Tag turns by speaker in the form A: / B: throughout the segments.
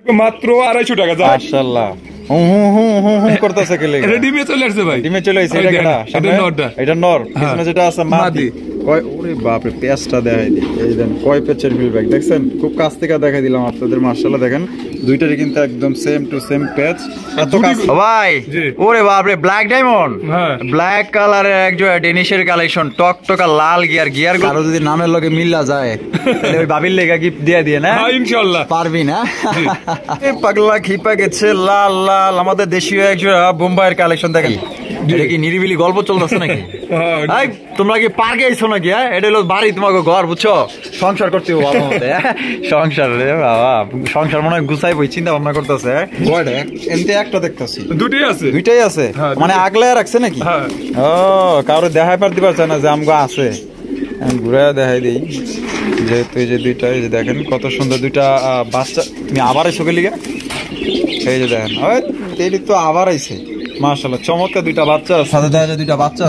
A: মাত্র 250 টাকা।
B: মাশাআল্লাহ করতেছে কি লাগে?
A: এটা ডিমে চলে আসছে ভাই,
B: ডিমে চলে আসছে। এটা নরটা, এটা নর। পিছনে যেটা আছে মাদি। কয় ওরে বাপ রে, পেঁচটা দেখাই দি। এই দেন কয় পেঁচের ফিডব্যাক দেখছেন, খুব কাছ থেকে দেখাই দিলাম আপনাদের। মাশাআল্লাহ দেখেন দুইটারই কিন্তু একদম সেম টু সেম পেঁচ। এত কাছ ভাই। ওরে বাপ রে, ব্ল্যাক ডায়মন্ড, ব্ল্যাক কালারের একজোড়া ডেনিশের কালেকশন, টকটকা লাল গিয়ার। গিয়ার আরো যদি নামের লগে মিল্লা যায় তাহলে ওই বাবির লেগা গিফট দিয়ে না?
A: হ্যাঁ ইনশাআল্লাহ
B: পারবি না। এই পাগলা খিপা গেছে লাল লাল আমাদের দেশীয় একজোড়া বোম্বাইয়ের কালেকশন। দেখেন এটা কি নিরিবিলি গল্প চলতেছে নাকি? তোমরা কি পার্কে আইছো নাকি? এটা হলো বাড়ি, তোমাকে ঘর, বুঝছো? সংসার করতে সংসার রে বাবা, সংসার মনে হয় গুছাই বই চিন্তা ভাবনা করতেছে। এমনি একটা দেখতেছি, দুইটাই আছে মানে আগলে রাখছে নাকি? ও কারো দেখাই পারতে পারছে না যে আমগো আছে, ঘুরে দেখাই দিই। যেহেতু এই যে দুইটা, এই যে দেখেন কত সুন্দর দুইটা বাচ্চা। তুমি আবার এসো গেলি গা, এই যে দেখেন এই তো আবার আইছে। মাশাআল্লাহ চমৎকার দুইটা বাচ্চা আছে। সাথে দেখা যায় দুইটা বাচ্চা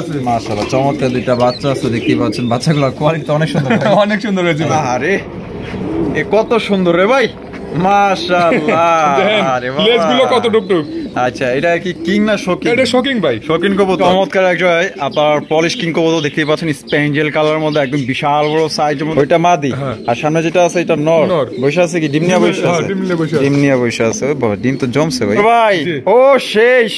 B: আছে। মাশাআল্লাহ চমৎকার দুইটা বাচ্চা আছে, দেখতে পাচ্ছেন। বাচ্চাগুলোর কোয়ালিটি অনেক সুন্দর,
A: অনেক সুন্দর হয়েছে।
B: আরে এ কত সুন্দর রে ভাই, মাশাআল্লাহ। আরে বাবা লেজগুলো কত টুকটুক। আচ্ছা এটা কি কিং না শোকিং? এটা
A: শোকিং ভাই,
B: শোকিং কবুতর। চমৎকার একটা আপনার পলিশ কিং কবুতর দেখতেই পাচ্ছেন, স্পেঞ্জেল কালার মধ্যে একদম বিশাল বড় সাইজের মধ্যে। ওইটা মাদি, আর সামনে যেটা আছে এটা নর। বসে আছে কি ডিম নিয়ে বসে আছে? ডিম নিয়ে বসে আছে। ডিম তো জমছে ভাই। ভাই ও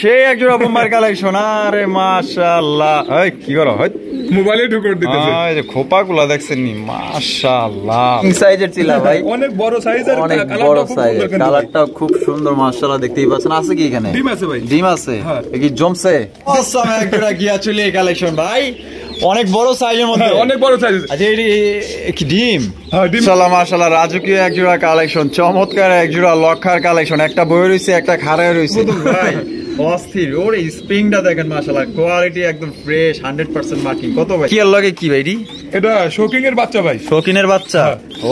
B: সেই একজোড়া বোম্বার কালেকশন। আরে মাশাআল্লাহ, এই কি করো হয়
A: মোবাইলে ঢুকর দিতেছে।
B: এই যে খোপাগুলা দেখছেন নি, মাশাআল্লাহ কিং সাইজের ছিল ভাই,
A: অনেক বড় সাইজের,
B: অনেক বড় সাইজ। কালারটা খুব সুন্দর মাশাআল্লাহ, দেখতেই পাচ্ছেন। আছে কি এখানে?
A: ডিম আছে ভাই,
B: ডিম আছে। কি জমছে? অসাম একটা গিয়া চলে কালেকশন ভাই, অনেক বড় সাইজের মধ্যে,
A: অনেক বড় সাইজ।
B: আচ্ছা এই কি ডিম? মাশাআল্লাহ মাশাআল্লাহ, রাজকীয় একজোড়া কালেকশন, চমৎকার একজোড়া লক্ষার কালেকশন। একটা বই রইছে, একটা খাড়ায় রইছে ভাই, অস্থির। ওরে স্প্রিংটা দেখেন মাশাআল্লাহ, কোয়ালিটি একদম ফ্রেশ, 100% মার্কিং। কত ভাই কি এর লগে কি ভাই?
A: এটা শোকিং এর বাচ্চা ভাই,
B: শোকিং এর বাচ্চা।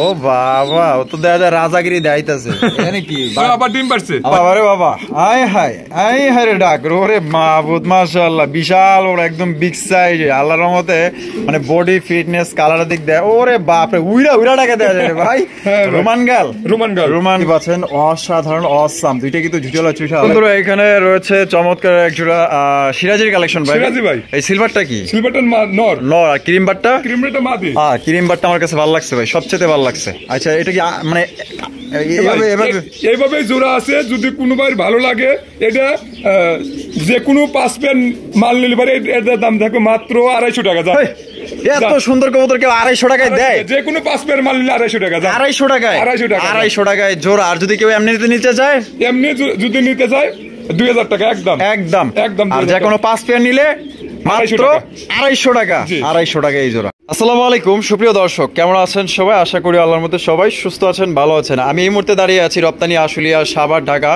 B: ও বাবা, ও তো দেখা যায় রাজাগিরি দেখাইতাছে। এখানে কি
A: আবার ডিম পারছে?
B: বাবা রে বাবা, আয় হায় রে ডাক রে মাহবুব, মাশাআল্লাহ বিশাল ওর একদম বিগ সাইজ। আল্লাহর রহমতে মানে বডি ফিটনেস কালারের দিক দেয়। ওরে বাপ রে, উইরা টাকা দেয়া যায় ভাই। রোমান গাল পাচ্ছেন, অসাধারণ অসাম। দুইটা কিন্তু ঝুটালা চুষা। বন্ধুরা এখানে রয়েছে চমৎকার একজোড়া সিরাজির কালেকশন ভাই। এই সিলভারটা কি?
A: সিলভারটা নর।
B: আর ক্রিমবারটা?
A: ক্রিমবারটা মাদি।
B: ক্রিমবারটা আমার কাছে ভালো লাগছে ভাই, সবচেয়ে ভালো লাগছে। আচ্ছা এটা কি মানে
A: এইভাবে জোড়া আছে, যদি কোনো ভাই ভালো লাগে এটা যে কোনো 5 পেন মাল নিলে পারে। এটার দাম থাকবে মাত্র 250 টাকা।
B: এত সুন্দর কবুতর কেউ 250 টাকায় দেয়?
A: যে কোনো 5 পেন মাল নিলে 250 টাকা।
B: 250 টাকায়? 250 টাকায় জোড়া। আর যদি কেউ এমনিতে নিতে চায়?
A: এমনি যদি নিতে চায় 2000 টাকা একদম।
B: আর যে কোনো 5 পেয়ার নিলে মাত্র 250 টাকা। 250 টাকা এই জোড়া। আসসালামু আলাইকুম সুপ্রিয় দর্শক, কেমন আছেন সবাই? আশা করি আল্লাহর মধ্যে সবাই সুস্থ আছেন, ভালো আছেন। আমি এই মুহূর্তে দাঁড়িয়ে আছি রপ্তানি আশুলিয়া সাভার ঢাকা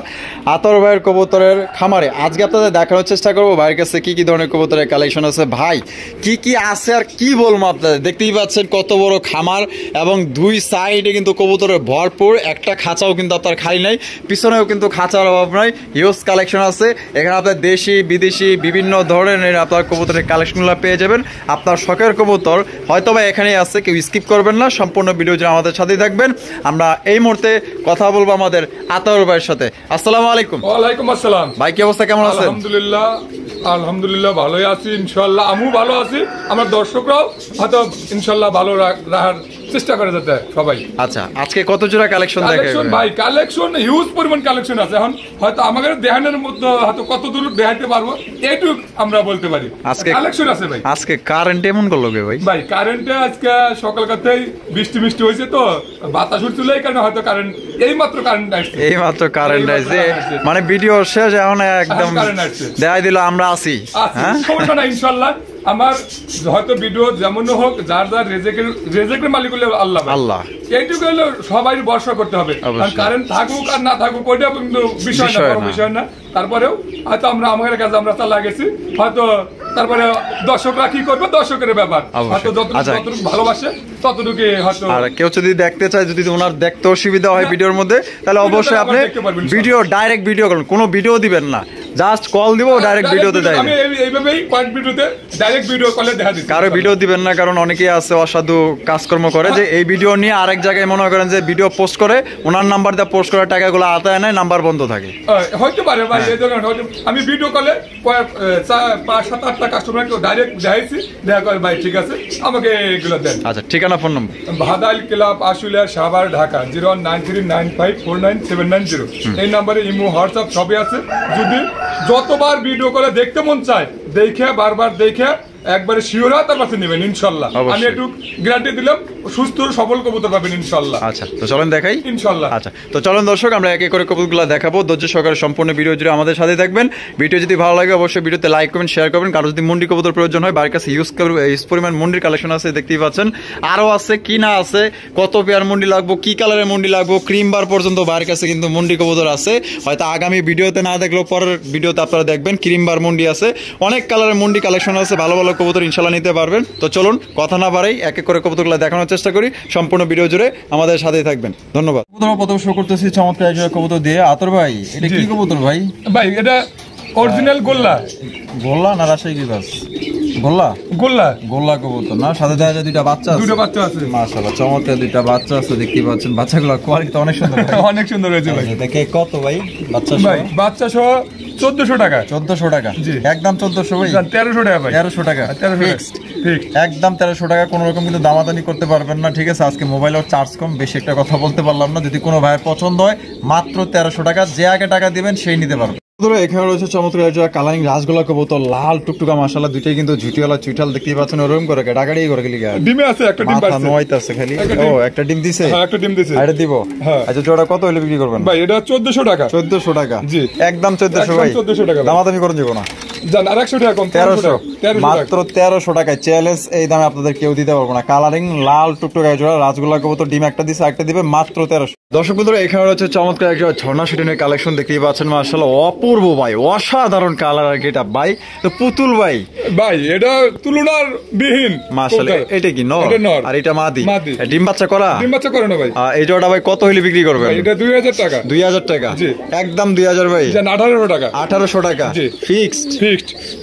B: আতর ভাইয়ের কবুতরের খামারে। আজকে আপনাদের দেখানোর চেষ্টা করবো ভাইয়ের কাছে কি কি ধরনের কবুতরের কালেকশন আছে। ভাই কি আছে আর কি বলবো আপনাদের, দেখতেই পাচ্ছেন কত বড় খামার, এবং দুই সাইডে কিন্তু কবুতরের ভরপুর। একটা খাঁচাও কিন্তু আপনার খালি নাই, পিছনেও কিন্তু খাঁচার অভাব নাই। হিউজ কালেকশন আছে এখানে। আপনার দেশি বিদেশি বিভিন্ন ধরনের আপনার কবুতরের কালেকশনগুলো পেয়ে যাবেন। আপনার শখের কবুতর হয়তো বা এখানেই আছে, কেউ স্কিপ করবেন না, সম্পূর্ণ ভিডিও জন্য আমাদের সাথেই থাকবেন। আমরা এই মুহূর্তে কথা বলবো আমাদের আতাউর ভাইয়ের সাথে। আসসালামু আলাইকুম।
A: ওয়ালাইকুম আসসালাম।
B: ভাই কি অবস্থা, কেমন আছেন?
A: আলহামদুলিল্লাহ ভালোই আছি ইনশাআল্লাহ। আমিও ভালো আছি, আমার দর্শকরাও হয়তো ইনশাআল্লাহ ভালো রাখার চেষ্টা করে যাতে সবাই।
B: আচ্ছা আজকে কত জোড়া কালেকশন দেখাবেন
A: ভাই? কালেকশন হিউজ পরিমাণ কালেকশন আছে। এখন হয়তো আমাদের দেহানের মধ্যে হয়তো কত দূর দেখাতে পারবো এইটুকু আমরা বলতে পারি। আজকে কালেকশন আছে ভাই।
B: আজকে কারেন্ট এমন করলো ভাই?
A: কারেন্টে আজকে সকাল কাতেই বৃষ্টি হয়েছে, তো বাতাস উঠছিল, এই কারণে হয়তো কারেন্ট এইমাত্র কারেন্ট আসছে।
B: মানে ভিডিও শেষ এখন একদম দেখাই দিল আমরা আছি।
A: সমস্যা না ইনশাআল্লাহ। আমার হয়তো ভিডিও যেমন হোক, যার রেজেকের মালিক হলো আল্লাহ। এইটুকু হলো সবাই ভরসা করতে হবে। কারেন্ট থাকুক আর না থাকুক ওইটা কিন্তু বিষয় না। তারপরেও হয়তো আমরা আমাদের কাছে আমরা চালা গেছি, হয়তো তারপরে দর্শকরা কি করবে দর্শকের ব্যাপার। হয়তো যতটুকু ভালোবাসে ততটুকু হয়তো।
B: আর কেউ যদি দেখতে চায়, যদি ওনার দেখতে অসুবিধা হয় ভিডিওর মধ্যে, তাহলে অবশ্যই আপনি ভিডিও ডাইরেক্ট ভিডিও করুন, কোনো ভিডিও দিবেন না, জাস্ট কল দিব, ডাইরেক্ট ভিডিওতে দেয়।
A: আমি এইভাবেই পয়েন্ট ভিডিওতে ডাইরেক্ট ভিডিও কলে দেখা দিচ্ছি।
B: কারো ভিডিও দিবেন না, কারণ অনেকেই আছে অসাধু কাজকর্ম করে, যে এই ভিডিও নিয়ে আরেক জায়গায় মনে করেন যে ভিডিও পোস্ট করে, ওনার নাম্বার দিয়ে পোস্ট করার টাকাগুলো আতায় নেয়, নাম্বার বন্ধ থাকে।
A: হয়তো পারে ভাই, এই ধরনের আমি ভিডিও কলে 5-7-8টা কাস্টমারকে ডাইরেক্ট দেখাইছি, দেখা করে ভাই ঠিক আছে আমাকে এগুলো দেন।
B: আচ্ছা, ঠিকানা, ফোন নম্বর?
A: ভাদাইল ক্লাব, আশুলিয়া, সাভার, ঢাকা 09395497990। এই নাম্বারে ইমো, হোয়াটসঅ্যাপ সবই আছে। যদি যতবার ভিডিও করে দেখতে মন চায়, দেখে বারবার দেখে একবারে শিওরা তার কাছে নেবেন ইনশাআল্লাহ। আমি একটু গ্যারান্টি দিলাম, সুস্থ সবল কবুতর পাবেন ইনশাআল্লাহ।
B: আচ্ছা, তো চলেন দেখাই
A: ইনশাআল্লাহ।
B: আচ্ছা, তো চলেন দর্শক, আমরা এক এক করে কবুতরগুলো দেখাবো। ধৈর্য সহকারে সম্পূর্ণ ভিডিও জুড়ে আমাদের সাথে থাকবেন। ভিডিও যদি ভালো লাগে অবশ্যই ভিডিওতে লাইক করবেন, শেয়ার করবেন। কারো যদি মুন্ডি কবুতর প্রয়োজন হয়, বাড়ির কাছে ইউজ করবে, এই পরিমাণ মুন্ডির কালেকশন আছে দেখতেই পাচ্ছেন। আরো আছে কি না আছে, কত পেয়ার মুন্ডি লাগবো, কি কালারের মুন্ডি লাগবো, ক্রিম বার পর্যন্ত বাড়ির কাছে কিন্তু মুন্ডি কবুতর আছে। হয়তো আগামী ভিডিওতে না দেখলেও পরের ভিডিওতে আপনারা দেখবেন ক্রিম বার মুন্ডি আছে, অনেক কালারের মুন্ডি কালেকশন আছে। ভালো ভালো কবুতর ইনশাআল্লাহ নিতে পারবেন। তো চলুন কথা না বাড়াই এক এক করে কবুতরগুলো দেখানোর চেষ্টা করি। সম্পূর্ণ ভিডিও জুড়ে আমাদের সাথেই থাকবেন, ধন্যবাদ। কবুতর প্রথম শো করতেছি চমৎকার এক কবুতর দিয়ে। আতর ভাই, এটা কি কবুতর ভাই?
A: ভাই এটা অরিজিনাল গোল্লা।
B: গোল্লা না রাজশাহী গিরিবাজ? গোল্লা, গোল্লা, গোল্লা কবুতর না? সাথে দেখা যায় দুইটা বাচ্চা আছে।
A: দুটো বাচ্চা আছে
B: মাশাআল্লাহ, চমৎকার দুইটা বাচ্চা আছে দেখতেই পাচ্ছেন। বাচ্চাগুলোর কোয়ালিটি অনেক সুন্দর,
A: অনেক সুন্দর হয়েছে ভাই।
B: দেখে কত ভাই বাচ্চা?
A: ভাই বাচ্চা সহ 1400 টাকা।
B: 1400 টাকা?
A: জি,
B: একদম 1400 ভাই?
A: 1300 টাকা ভাই।
B: 1300 টাকা ফিক্সড, একদম 1300 টাকা। কোনো রকম কিন্তু দামাদানি করতে পারবেন না, ঠিক আছে? আজকে মোবাইলের চার্জ কম, বেশি একটা কথা বলতে পারলাম না। যদি কোনো ভাইয়ের পছন্দ হয়, মাত্র 1300 টাকা, যে আগে টাকা দিবেন সেই নিতে পারবেন। এখানে রয়েছে চমৎকার কালারিং রাজগোলা কবুতর, লাল টুকটুকা মাশাআল্লাহ, দুইটাই কিন্তু ঝুটিওয়ালা চুইঠাল দেখতেই পাচ্ছেন। ওরকম করে ডাকাড়ি করে গেলি
A: ডিমে আছে, একটা ডিম
B: পাচ্ছে, নয়টা আছে খালি। ও, একটা ডিম দিছে?
A: হ্যাঁ, একটা ডিম দিছে।
B: এটা দিব? হ্যাঁ। আচ্ছা, জোড়া কত হলে বিক্রি করবেন
A: ভাই? এটা 1400 টাকা।
B: 1400 টাকা? জি, একদম 1400 ভাই।
A: 1400 টাকা
B: দামাদামি করে দিব না,
A: জান আর 100 টাকা কম।
B: 1300, মাত্র 1300 টাকায় চ্যালেঞ্জ। এই দামে আপনাদের কেউ দিতে পারবো না। কালারিং লাল টুকটুকা জোড়া রাজগোলা কবুতর, ডিম একটা দিছে, একটা দিবে, মাত্র 1300। দর্শক বন্ধুরা, এখানে রয়েছে চমৎকার একটা ঝর্ণা শুটিনের কালেকশন দেখতেই পাচ্ছেন। মাশাআল্লাহ, অপূর্ব ভাই, অসাধারণ কালার আর গেটআপ ভাই। তো পুতুল ভাই,
A: ভাই এটা তুলনার বিহীন
B: মাশাআল্লাহ। এটা কি নর? আর এটা মাদি? ডিম বাচ্চা করা?
A: ডিম বাচ্চা করে না ভাই।
B: এই জোড়াটা ভাই কত হইলে বিক্রি করবেন?
A: এটা 2000 টাকা।
B: 2000 টাকা? জি, একদম 2000 ভাই।
A: জান 1800 টাকা।
B: 1800 টাকা? জি, ফিক্সড।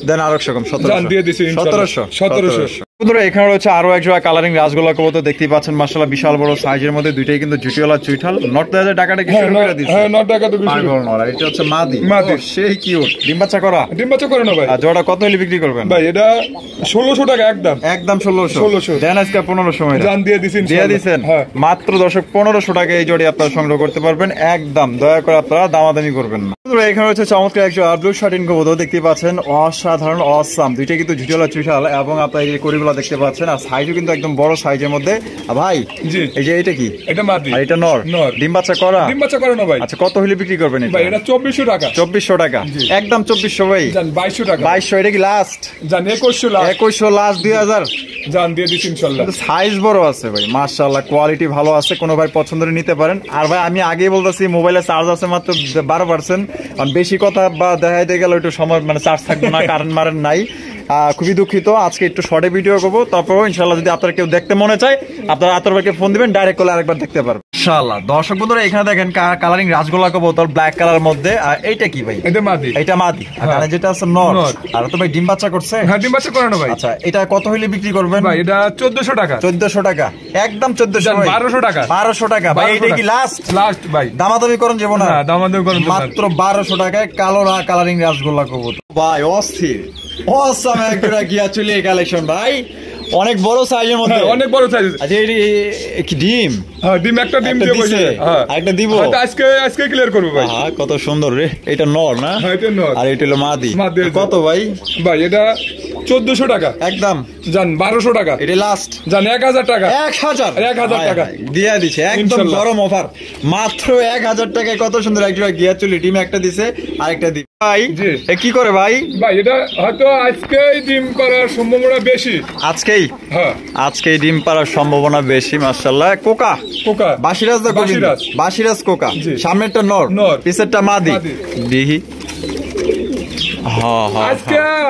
B: দেন আর 100 কম, 1700।
A: জান দিয়ে দিছি ইনশাআল্লাহ। 1700।
B: বন্ধুরা, এখানে রয়েছে আরো এক জোড়া কালারিং রাজগোলা কবুতর দেখতেই পাচ্ছেন। মাশাআল্লাহ, বিশাল বড় সাইজের মধ্যে, দুইটাই কিন্তু জুটিওয়ালা চুইঠাল। নট 2000 টাকাটা কি শুরু করে দিয়েছে? হ্যাঁ,
A: নট টাকা তো কিছু।
B: আর এটা হচ্ছে মাদি? মাদি, সেই কিউট। ডিম বাচ্চা করা? ডিম বাচ্চা করে না ভাই। আর জোড়া কত হলে বিক্রি করবেন ভাই?
A: এটা 1600 টাকা, একদম একদম 1600।
B: দেন আজকে 1500 সময়
A: জান দিয়ে দিছেন।
B: দিয়ে দিবেন মাত্র দর্শক 1500 টাকা। এই জোড়ি আপনারা সংগ্রহ করতে পারবেন, একদম দয়া করে আপনারা দামাদামি করবেন না। বন্ধুরা, এখানে রয়েছে চমৎকার একজন ব্লু শার্টিন কবুতর দেখতেই পাচ্ছেন, অসাধারণ অসাম। দুইটা কিন্তু জুটিওয়ালা চুইঠাল, এবং আপনারা এই যে করিগুলা দেখতে পাচ্ছেন। আর সাইজও কিন্তু একদম বড় সাইজের মধ্যে। ভাই জি, এই যে এটা কি? এটা মাদি। আর এটা নর? নর। ডিম বাচ্চা করা? ডিম বাচ্চা করে না ভাই। আচ্ছা, কত হলে বিক্রি করবেন এটা? ভাই এটা 2400 টাকা। 2400 টাকা? একদম 2400 ভাই। জান 2200 টাকা। 2200? এটা কি লাস্ট? জান 2100 লাস্ট। 2100 লাস্ট, 2000 জান দিয়ে দিছি ইনশাআল্লাহ। সাইজ বড় আছে ভাই, মাশাআল্লাহ, কোয়ালিটি ভালো আছে। কোনো ভাই পছন্দের নিতে পারেন। আর ভাই আমি আগেই বলতেছি, মোবাইলে চার্জ আছে মাত্র 12%। বেশি কথা বা দেখাইতে গেলে একটু সময় মানে চার্জ থাকবে না, কারেন্ট মারেন নাই। খুবই দুঃখিত, আজকে একটু শর্টে ভিডিও করবো। তারপর ইনশাআল্লাহ যদি আপনারা কেউ দেখতে মনে চায়, আপনারা আতর ভাইকে ফোন দিবেন, ডাইরেক্ট কলে আরেকবার দেখতে পারবেন ইনশাআল্লাহ। দর্শক বন্ধুরা, এখানে দেখেন কালারিং রাজগোলা কবুতর, ব্ল্যাক কালার মধ্যে। আর এইটা কি ভাই? এটা মাদি। এটা মাদি। আর যেটা আছে নর। আর তো ভাই ডিম বাচ্চা করছে? হ্যাঁ, ডিম বাচ্চা করানো ভাই। আচ্ছা, এটা কত হইলে বিক্রি করবেন ভাই? এটা 1400 টাকা। 1400 টাকা? একদম 1400 ভাই। 1200 টাকা? 1200 টাকা ভাই। এটা কি লাস্ট? লাস্ট ভাই। দামাদামি করেন যাব না? দামাদামি করেন মাত্র 1200 টাকায় কালো কালারিং রাজগোলা কবুতর ভাই, অস্থির অসাম একটা গিয়া চলে কালেকশন ভাই, অনেক বড় সাইজের মধ্যে। অনেক বড় সাইজ। আচ্ছা, এই কি ডিম? হ্যাঁ, ডিম একটা ডিম দিয়ে বসে। হ্যাঁ, একটা দিব। আজকে ক্লিয়ার করব ভাই। হ্যাঁ, কত সুন্দর রে। এটা নর না? হ্যাঁ, এটা নর। আর এটা হলো মাদি। কত ভাই? ভাই এটা 1400 টাকা। একদম জান 1200 টাকা। এটা লাস্ট জান 1000 টাকা। 1000 টাকা দিয়া দিছে, একদম গরম অফার। মাত্র 1000 টাকায় কত সুন্দর একটা গিয়া চুলি, ডিম একটা দিছে, আরেকটা দি ভাই। কি করে ভাই? ভাই এটা হয়তো আজকেই ডিম করার সম্ভাবনা বেশি। আজকেই? হ্যাঁ, আজকেই ডিম পাড়ার সম্ভাবনা বেশি। মাশাআল্লাহ, কোকা কোকা বাসিরাজ দা বাসিরাজ কোকা। সামনেরটা নর, পিছেরটা মাদি। দিহি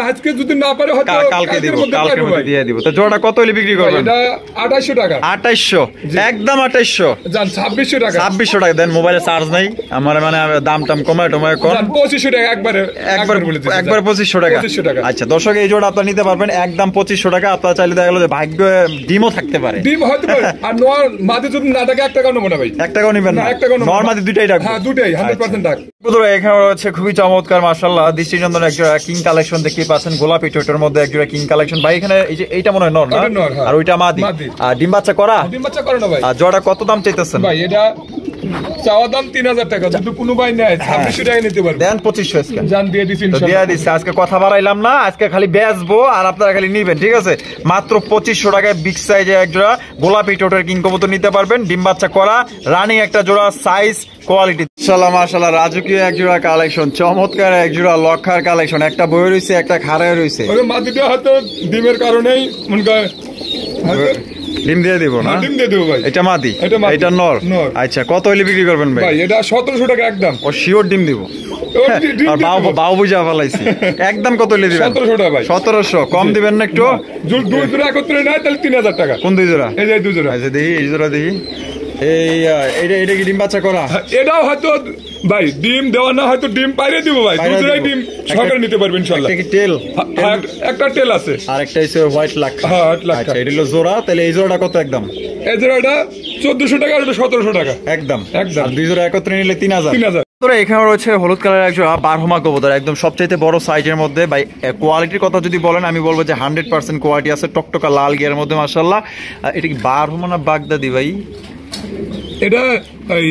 A: আজকে যদি না পারে হয়তো
B: কালকে দিব, কালকের মধ্যে দিয়ে দিব। তো জোড়াটা কত হলে বিক্রি করবেন?
A: এটা 2800 টাকা।
B: 2800, একদম 2800।
A: জান 2600 টাকা।
B: 2600 টাকা দেন, মোবাইলে চার্জ নাই আমার, মানে দাম টাম কমায় টমায় কম।
A: 2500 টাকা একবার
B: 2500 টাকা। আচ্ছা দর্শক, এই জোড়া আপনারা নিতে পারবেন একদম 2500 টাকা। আপনারা চাইলে দেখা গেল যে ভাগ্য ডিমও থাকতে পারে,
A: ডিম হতে পারে। আর নর মাদি যদি না থাকে 1 টাকাও নেব না ভাই।
B: 1 টাকাও নেবেন না? নর মাদি দুইটাই রাখবেন?
A: হ্যাঁ দুটাই 100% রাখ।
B: বন্ধুরা এখানে রয়েছে খুবই চমৎকার মাশাআল্লাহ দৃষ্টিনন্দন একটা কিং কালেকশন দেখতে পাচ্ছেন, গোলাপি টোটোর মধ্যে একটা কিং কালেকশন। ভাই এখানে এই যে এইটা মনে হয় নর না? আর ওইটা মাদি। আর ডিম বাচ্চা করা?
A: ডিম বাচ্চা করে না ভাই।
B: আর জোড়া কত দাম চাইতেছেন?
A: ভাই এটা চাওয়া দাম 3000 টাকা, যদি কোনো ভাই নেয় 2600 টাকা নিতে পারবে।
B: দেন 2500 আজকে
A: জান দিয়ে দিছি
B: ইনশাআল্লাহ। দিয়ে দিছি, আজকে কথা বাড়াইলাম না, আজকে খালি বেচবো আর আপনারা খালি নিবেন, ঠিক আছে? মাত্র 2500 টাকায় বিগ সাইজে এক জোড়া গোলাপি টোটোর কিং কবুতর নিতে পারবেন, ডিম বাচ্চা করা, রানিং একটা জোড়া, সাইজ কোয়ালিটি মাশাআল্লাহ মাশাআল্লাহ। রাজকীয় এক জোড়া কালেকশন, চমৎকার এক জোড়া লক্ষার কালেকশন। একটা বই রইছে, একটা খাড়ায় রইছে।
A: ওই মাদিটা হয়তো ডিমের কারণেই মনে করে
B: ডিম দিয়ে দিব না?
A: ডিম দিয়ে দেব ভাই।
B: এটা মাদি, এটা নর। আচ্ছা কত হইলে বিক্রি করবেন ভাই?
A: ভাই এটা 1700 টাকা একদম।
B: ও শিওর ডিম দিব? আর বাউ বুঝা ফেলাইছি। একদম কত হইলে দিবেন?
A: 1700 টাকা ভাই।
B: 1700 কম দিবেন না একটু?
A: দুই জোড়া একত্রে নেয় তাহলে 3000 টাকা।
B: কোন দুই জোড়া?
A: এই যে দুই জোড়া।
B: আচ্ছা দেখি এই জোড়া দেখি। এটা কি ডিম বাচ্চা করা?
A: এটাও হয়তো ভাই ডিম দেওয়া না, হয়তো ডিম পাইরে দিব ভাই। দুটোই ডিম সহকারে নিতে পারবেন ইনশাআল্লাহ।
B: একটা কি টেল?
A: একটা টেল আছে
B: আর একটা হইছে হোয়াইট লাখ।
A: হ্যাঁ হোয়াইট লাখ।
B: আচ্ছা এটা হলো জোড়া, তাহলে এই জোড়াটা কত একদম?
A: এই জোড়াটা 1400 টাকা, আর এটা 1700 টাকা
B: একদম।
A: একদম।
B: আর দুই জোড়া একত্রে নিলে 3000।
A: 3000।
B: তোরা এখানে রয়েছে হলুদ কালারের এক জোড়া বারহমা কবুতর, একদম সবচাইতে বড় সাইজের মধ্যে। ভাই কোয়ালিটির কথা যদি বলেন, আমি বলবো যে 100% কোয়ালিটি আছে, টকটকা লাল গিয়ার মধ্যে মাশাআল্লাহ। এটা কি বারহমা না বাগদাদি ভাই?
A: এটা এই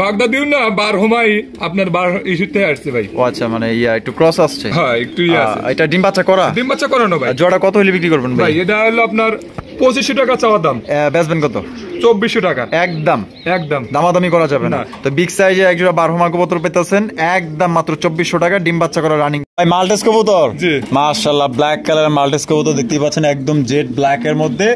A: বাগদাদিও না, বারহমাই আপনার ইস্যুতে আসছে ভাই।
B: ও আচ্ছা, মানে একটু ক্রস আসছে।
A: হ্যাঁ একটু আছে।
B: এটা ডিম বাচ্চা করা?
A: ডিম বাচ্চা করানো ভাই।
B: জোড়া কত হলে বিক্রি করবেন ভাই?
A: এটা হলো আপনার 2500 টাকা চাওয়া দাম।
B: বেচবেন কত?
A: 2400 টাকা
B: একদম।
A: একদম
B: দামাদামি করা যাবে না। তো বিগ সাইজে এক জোড়া বারহমা কবুতর পেতেছেন একদম মাত্র 2400 টাকা, ডিম বাচ্চা করা রানিং। ভাই মাল্টেস কবুতর? জি মাশাআল্লাহ, ব্ল্যাক কালারের মাল্টেস কবুতর দেখতেই পাচ্ছেন, একদম জেড ব্ল্যাক এর মধ্যে।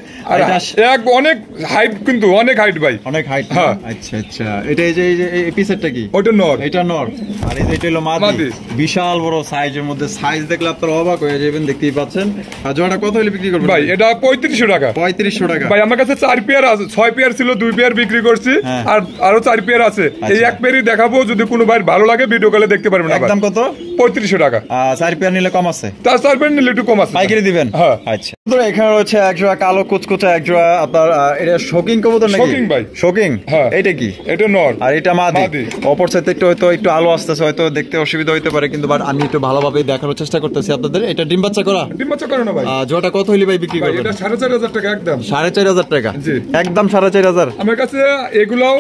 A: অনেক হাইট, কিন্তু অনেক হাইট ভাই,
B: অনেক হাইট। আচ্ছা আচ্ছা, এটা এই যে এই পিসেরটা কি?
A: ওটা নর।
B: এটা নর। আর এটা হলো মাদি, বিশাল বড় সাইজের মধ্যে। সাইজ দেখলে আপনারা অবাক হয়ে যাবেন, দেখতেই পাচ্ছেন। আর জোড়াটা কত হলে বিক্রি করবেন
A: ভাই? এটা 3500 টাকা।
B: 3500 টাকা
A: ভাই। আমার কাছে 4 পেয়ার আছে, 6 পেয়ার ছিল, 2 পেয়ার বিক্রি করছি, আর আরো 4 পেয়ার আছে। এই এক পেয়ারই দেখাবো, যদি কোনো ভাই ভালো লাগে ভিডিও কলে দেখতে পারবেন। একদম কত? 3500 টাকা।
B: 4 পেয়ার নিলে কম আছে?
A: তার 4 পেয়ার নিলে একটু কম আছে।
B: পাইকারি দিবেন? হ্যাঁ। আচ্ছা তো এখানে রয়েছে এক জোড়া কালো কুচকুচা এক জোড়া আপনার, এটা শোকিং কবুতর নাকি?
A: শোকিং ভাই।
B: শোকিং? হ্যাঁ। এটা কি? এটা নর। আর এটা মাদি। অপর সাইডে একটু আলো আসতেছে, হয়তো দেখতে অসুবিধা হইতে পারে, কিন্তু বাট আমি একটু ভালোভাবে দেখানোর চেষ্টা করতেছি আপনাদের। এটা ডিম বাচ্চা করা? ডিম বাচ্চা করা না ভাই। জোড়াটা কত হইলে ভাই বিক্রি করবেন?
A: এটা 4500 টাকা একদম।
B: 4500 টাকা? জি একদম 4500।
A: আমার কাছে এগুলাও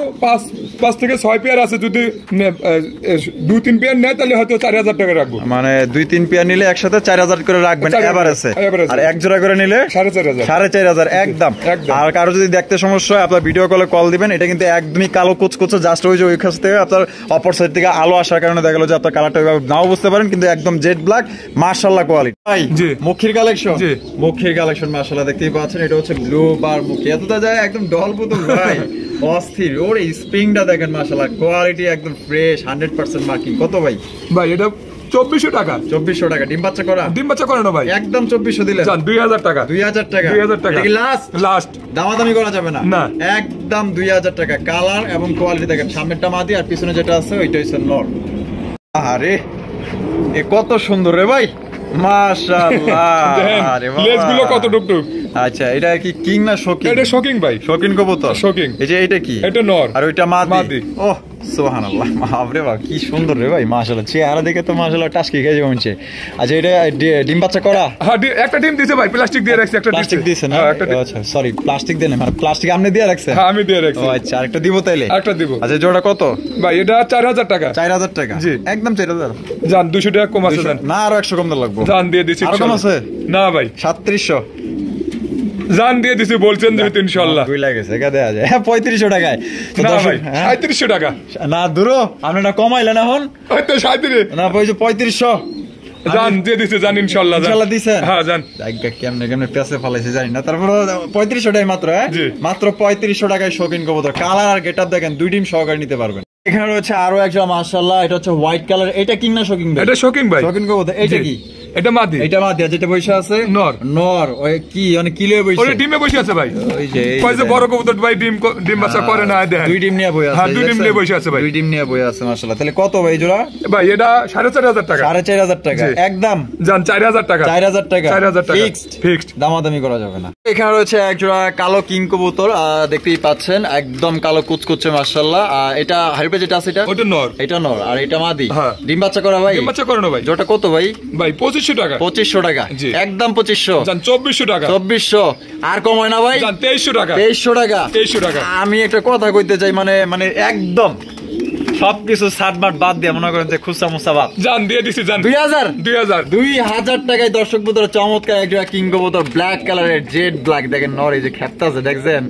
A: 5 থেকে 6 পেয়ার আছে, যদি 2-3 পেয়ার নেয় তাহলে হয়তো 4000 টাকা রাখবো।
B: মানে 2-3 পেয়ার নিলে একসাথে 4000 করে রাখবেন এভারেজে, আর এক জোড়া করে নিলে 4500 একদম। আর কারো যদি দেখতে সমস্যা হয়, আপনার ভিডিও কলে কল দিবেন। এটা কিন্তু একদমই কালো কুচকুচো, জাস্ট ওই যে ওই কাছ থেকে আপনার অপর সাইড থেকে আলো আসার কারণে দেখা গেল যে আপনার কালারটা নাও বুঝতে পারেন, কিন্তু একদম জেড ব্ল্যাক মাশাআল্লাহ কোয়ালিটি। ভাই জি মুখির কালেকশন? জি মুখির কালেকশন মাশাআল্লাহ দেখতেই পাচ্ছেন। এটা হচ্ছে ব্লু বার মুখি, এতটা যায় একদম ডল পুতুল ভাই, অস্থির। ওর স্প্রিংটা দেখেন মাশাআল্লাহ, কোয়ালিটি একদম ফ্রেশ, 100% মার্কিং। কত ভাই? ভাই এটা 2400 টাকা। 2400 টাকা। ডিম বাচ্চা করা? ডিম বাচ্চা করা না ভাই। একদম 2400 দিলে? জান 2000 টাকা। 2000 টাকা? 2000 টাকা। এটা কি লাস্ট? দামাদামি করা যাবে না? না, একদম 2000 টাকা। কালার এবং কোয়ালিটি দেখেন, সামনেরটা মাদি আর পিছনে যেটা আছে ওইটা হচ্ছে নর। আরে এ কত সুন্দর রে ভাই, মাশাআল্লাহ। আরে বাবা, লেজগুলো কত টুকটুক। আচ্ছা এটা কি কিং না শোকিং? এটা শোকিং ভাই। শোকিং কবুতর? শোকিং। এই যে এটা কি? এটা নর। আর ওইটা মাদি। ওহ সুবহানাল্লাহ, বাপরে বাপ কি সুন্দর রে ভাই, মাশাআল্লাহ। চেহারা দেখে তো মাশাআল্লাহ টাস্কি খেয়ে যাবে মনে। আচ্ছা এটা ডিম বাচ্চা করা? হ্যাঁ একটা ডিম দিয়েছে ভাই, প্লাস্টিক দিয়ে রাখছে। একটা প্লাস্টিক দিয়েছে না? আচ্ছা সরি, প্লাস্টিক দেন, মানে প্লাস্টিক আপনি দিয়ে রাখছেন? হ্যাঁ আমি দিয়ে রাখছি। আচ্ছা আরেকটা দিব তাইলে? একটা দিব। আচ্ছা জোড়া কত ভাই? এটা 4000 টাকা। 4000 টাকা? জি একদম 4000। জান 200 টাকা কম আছে। জান না, আরো 100 কম দিতে লাগবে। জান দিয়ে দিছি। আর কম আছে? না ভাই 3700। জান দিয়ে দিছি, বলছেন যেহেতু ইনশাআল্লাহ। দুই লাগেছে কা দেয়া যায়। 3500 টাকায়। না ভাই 3700 টাকা। না দূরো আপনারা কমাইলেন এখন। হয়তো 37 না ভাই, 3500 জান দিয়ে দিছে। জান ইনশাআল্লাহ। ইনশাআল্লাহ দিছেন? হ্যাঁ জান। জায়গা কেমনে পেছে ফলাইছে জানি না, তারপর 3500 টাকায় মাত্র। হ্যাঁ মাত্র 3500 টাকায় শৌখিন কবুতর। কালার আর গেটআপ দেখেন, দুই ডিম সহকারে নিতে পারবেন। এখানে রয়েছে আরো একটা মাশাআল্লাহ, এটা হচ্ছে হোয়াইট কালার। এটা কিং না শোকিং ভাই?
A: এটা শোকিং ভাই।
B: শোকিং কবুতর। এটা কি?
A: এটা মাদি।
B: এটা মাদি। যেটা বসে আছে
A: নর।
B: নর। ওই কি মানে কিলে বসে?
A: ওই ডিমে বসে আছে ভাই।
B: ওই যে
A: কই যে বড় কবুতর ভাই ডিম বাচ্চা করে না দেখেন।
B: দুই ডিম নিয়ে বসে আছে।
A: হ্যাঁ, দুই ডিম নিয়ে বসে আছে ভাই।
B: দুই ডিম নিয়ে বসে আছে মাশাআল্লাহ। তাহলে কত ভাই জোড়া?
A: ভাই এটা 4500 টাকা।
B: 4500 টাকা একদম।
A: জান 4000 টাকা।
B: 4000 টাকা
A: 4000 টাকা
B: ফিক্সড। দামাদামি করা যাবে না। এখানে রয়েছে এক জোড়া কালো কিং কবুতর, দেখতেই পাচ্ছেন একদম কালো কুচকুচে মাশাআল্লাহ। এটা হারিপে যেটা আছে এটা?
A: ওটা নর।
B: এটা নর আর এটা মাদি।
A: হ্যাঁ।
B: ডিম বাচ্চা করা ভাই?
A: ডিম বাচ্চা করে না ভাই।
B: জোড়া কত ভাই?
A: ভাই 2500 টাকা।
B: 2500 টাকা একদম। 2500।
A: জান 2400 টাকা।
B: 2400 আর কম হয় না ভাই?
A: জান 2300 টাকা।
B: 2300 টাকা।
A: 2300 টাকা। আমি
B: একটা কথা কইতে চাই, মানে একদম সবকিছু সাটমাট বাদ দিয়ে মনে করেন যে খুচরা মুসা বাদ।
A: জান দিয়ে দিছি জান
B: 2000 টাকায় দর্শক বন্ধুরা চমৎকার একটা কিং কবুতর ব্ল্যাক কালারের জেড ব্ল্যাক। দেখেন নর এই যে খেপটা আছে দেখছেন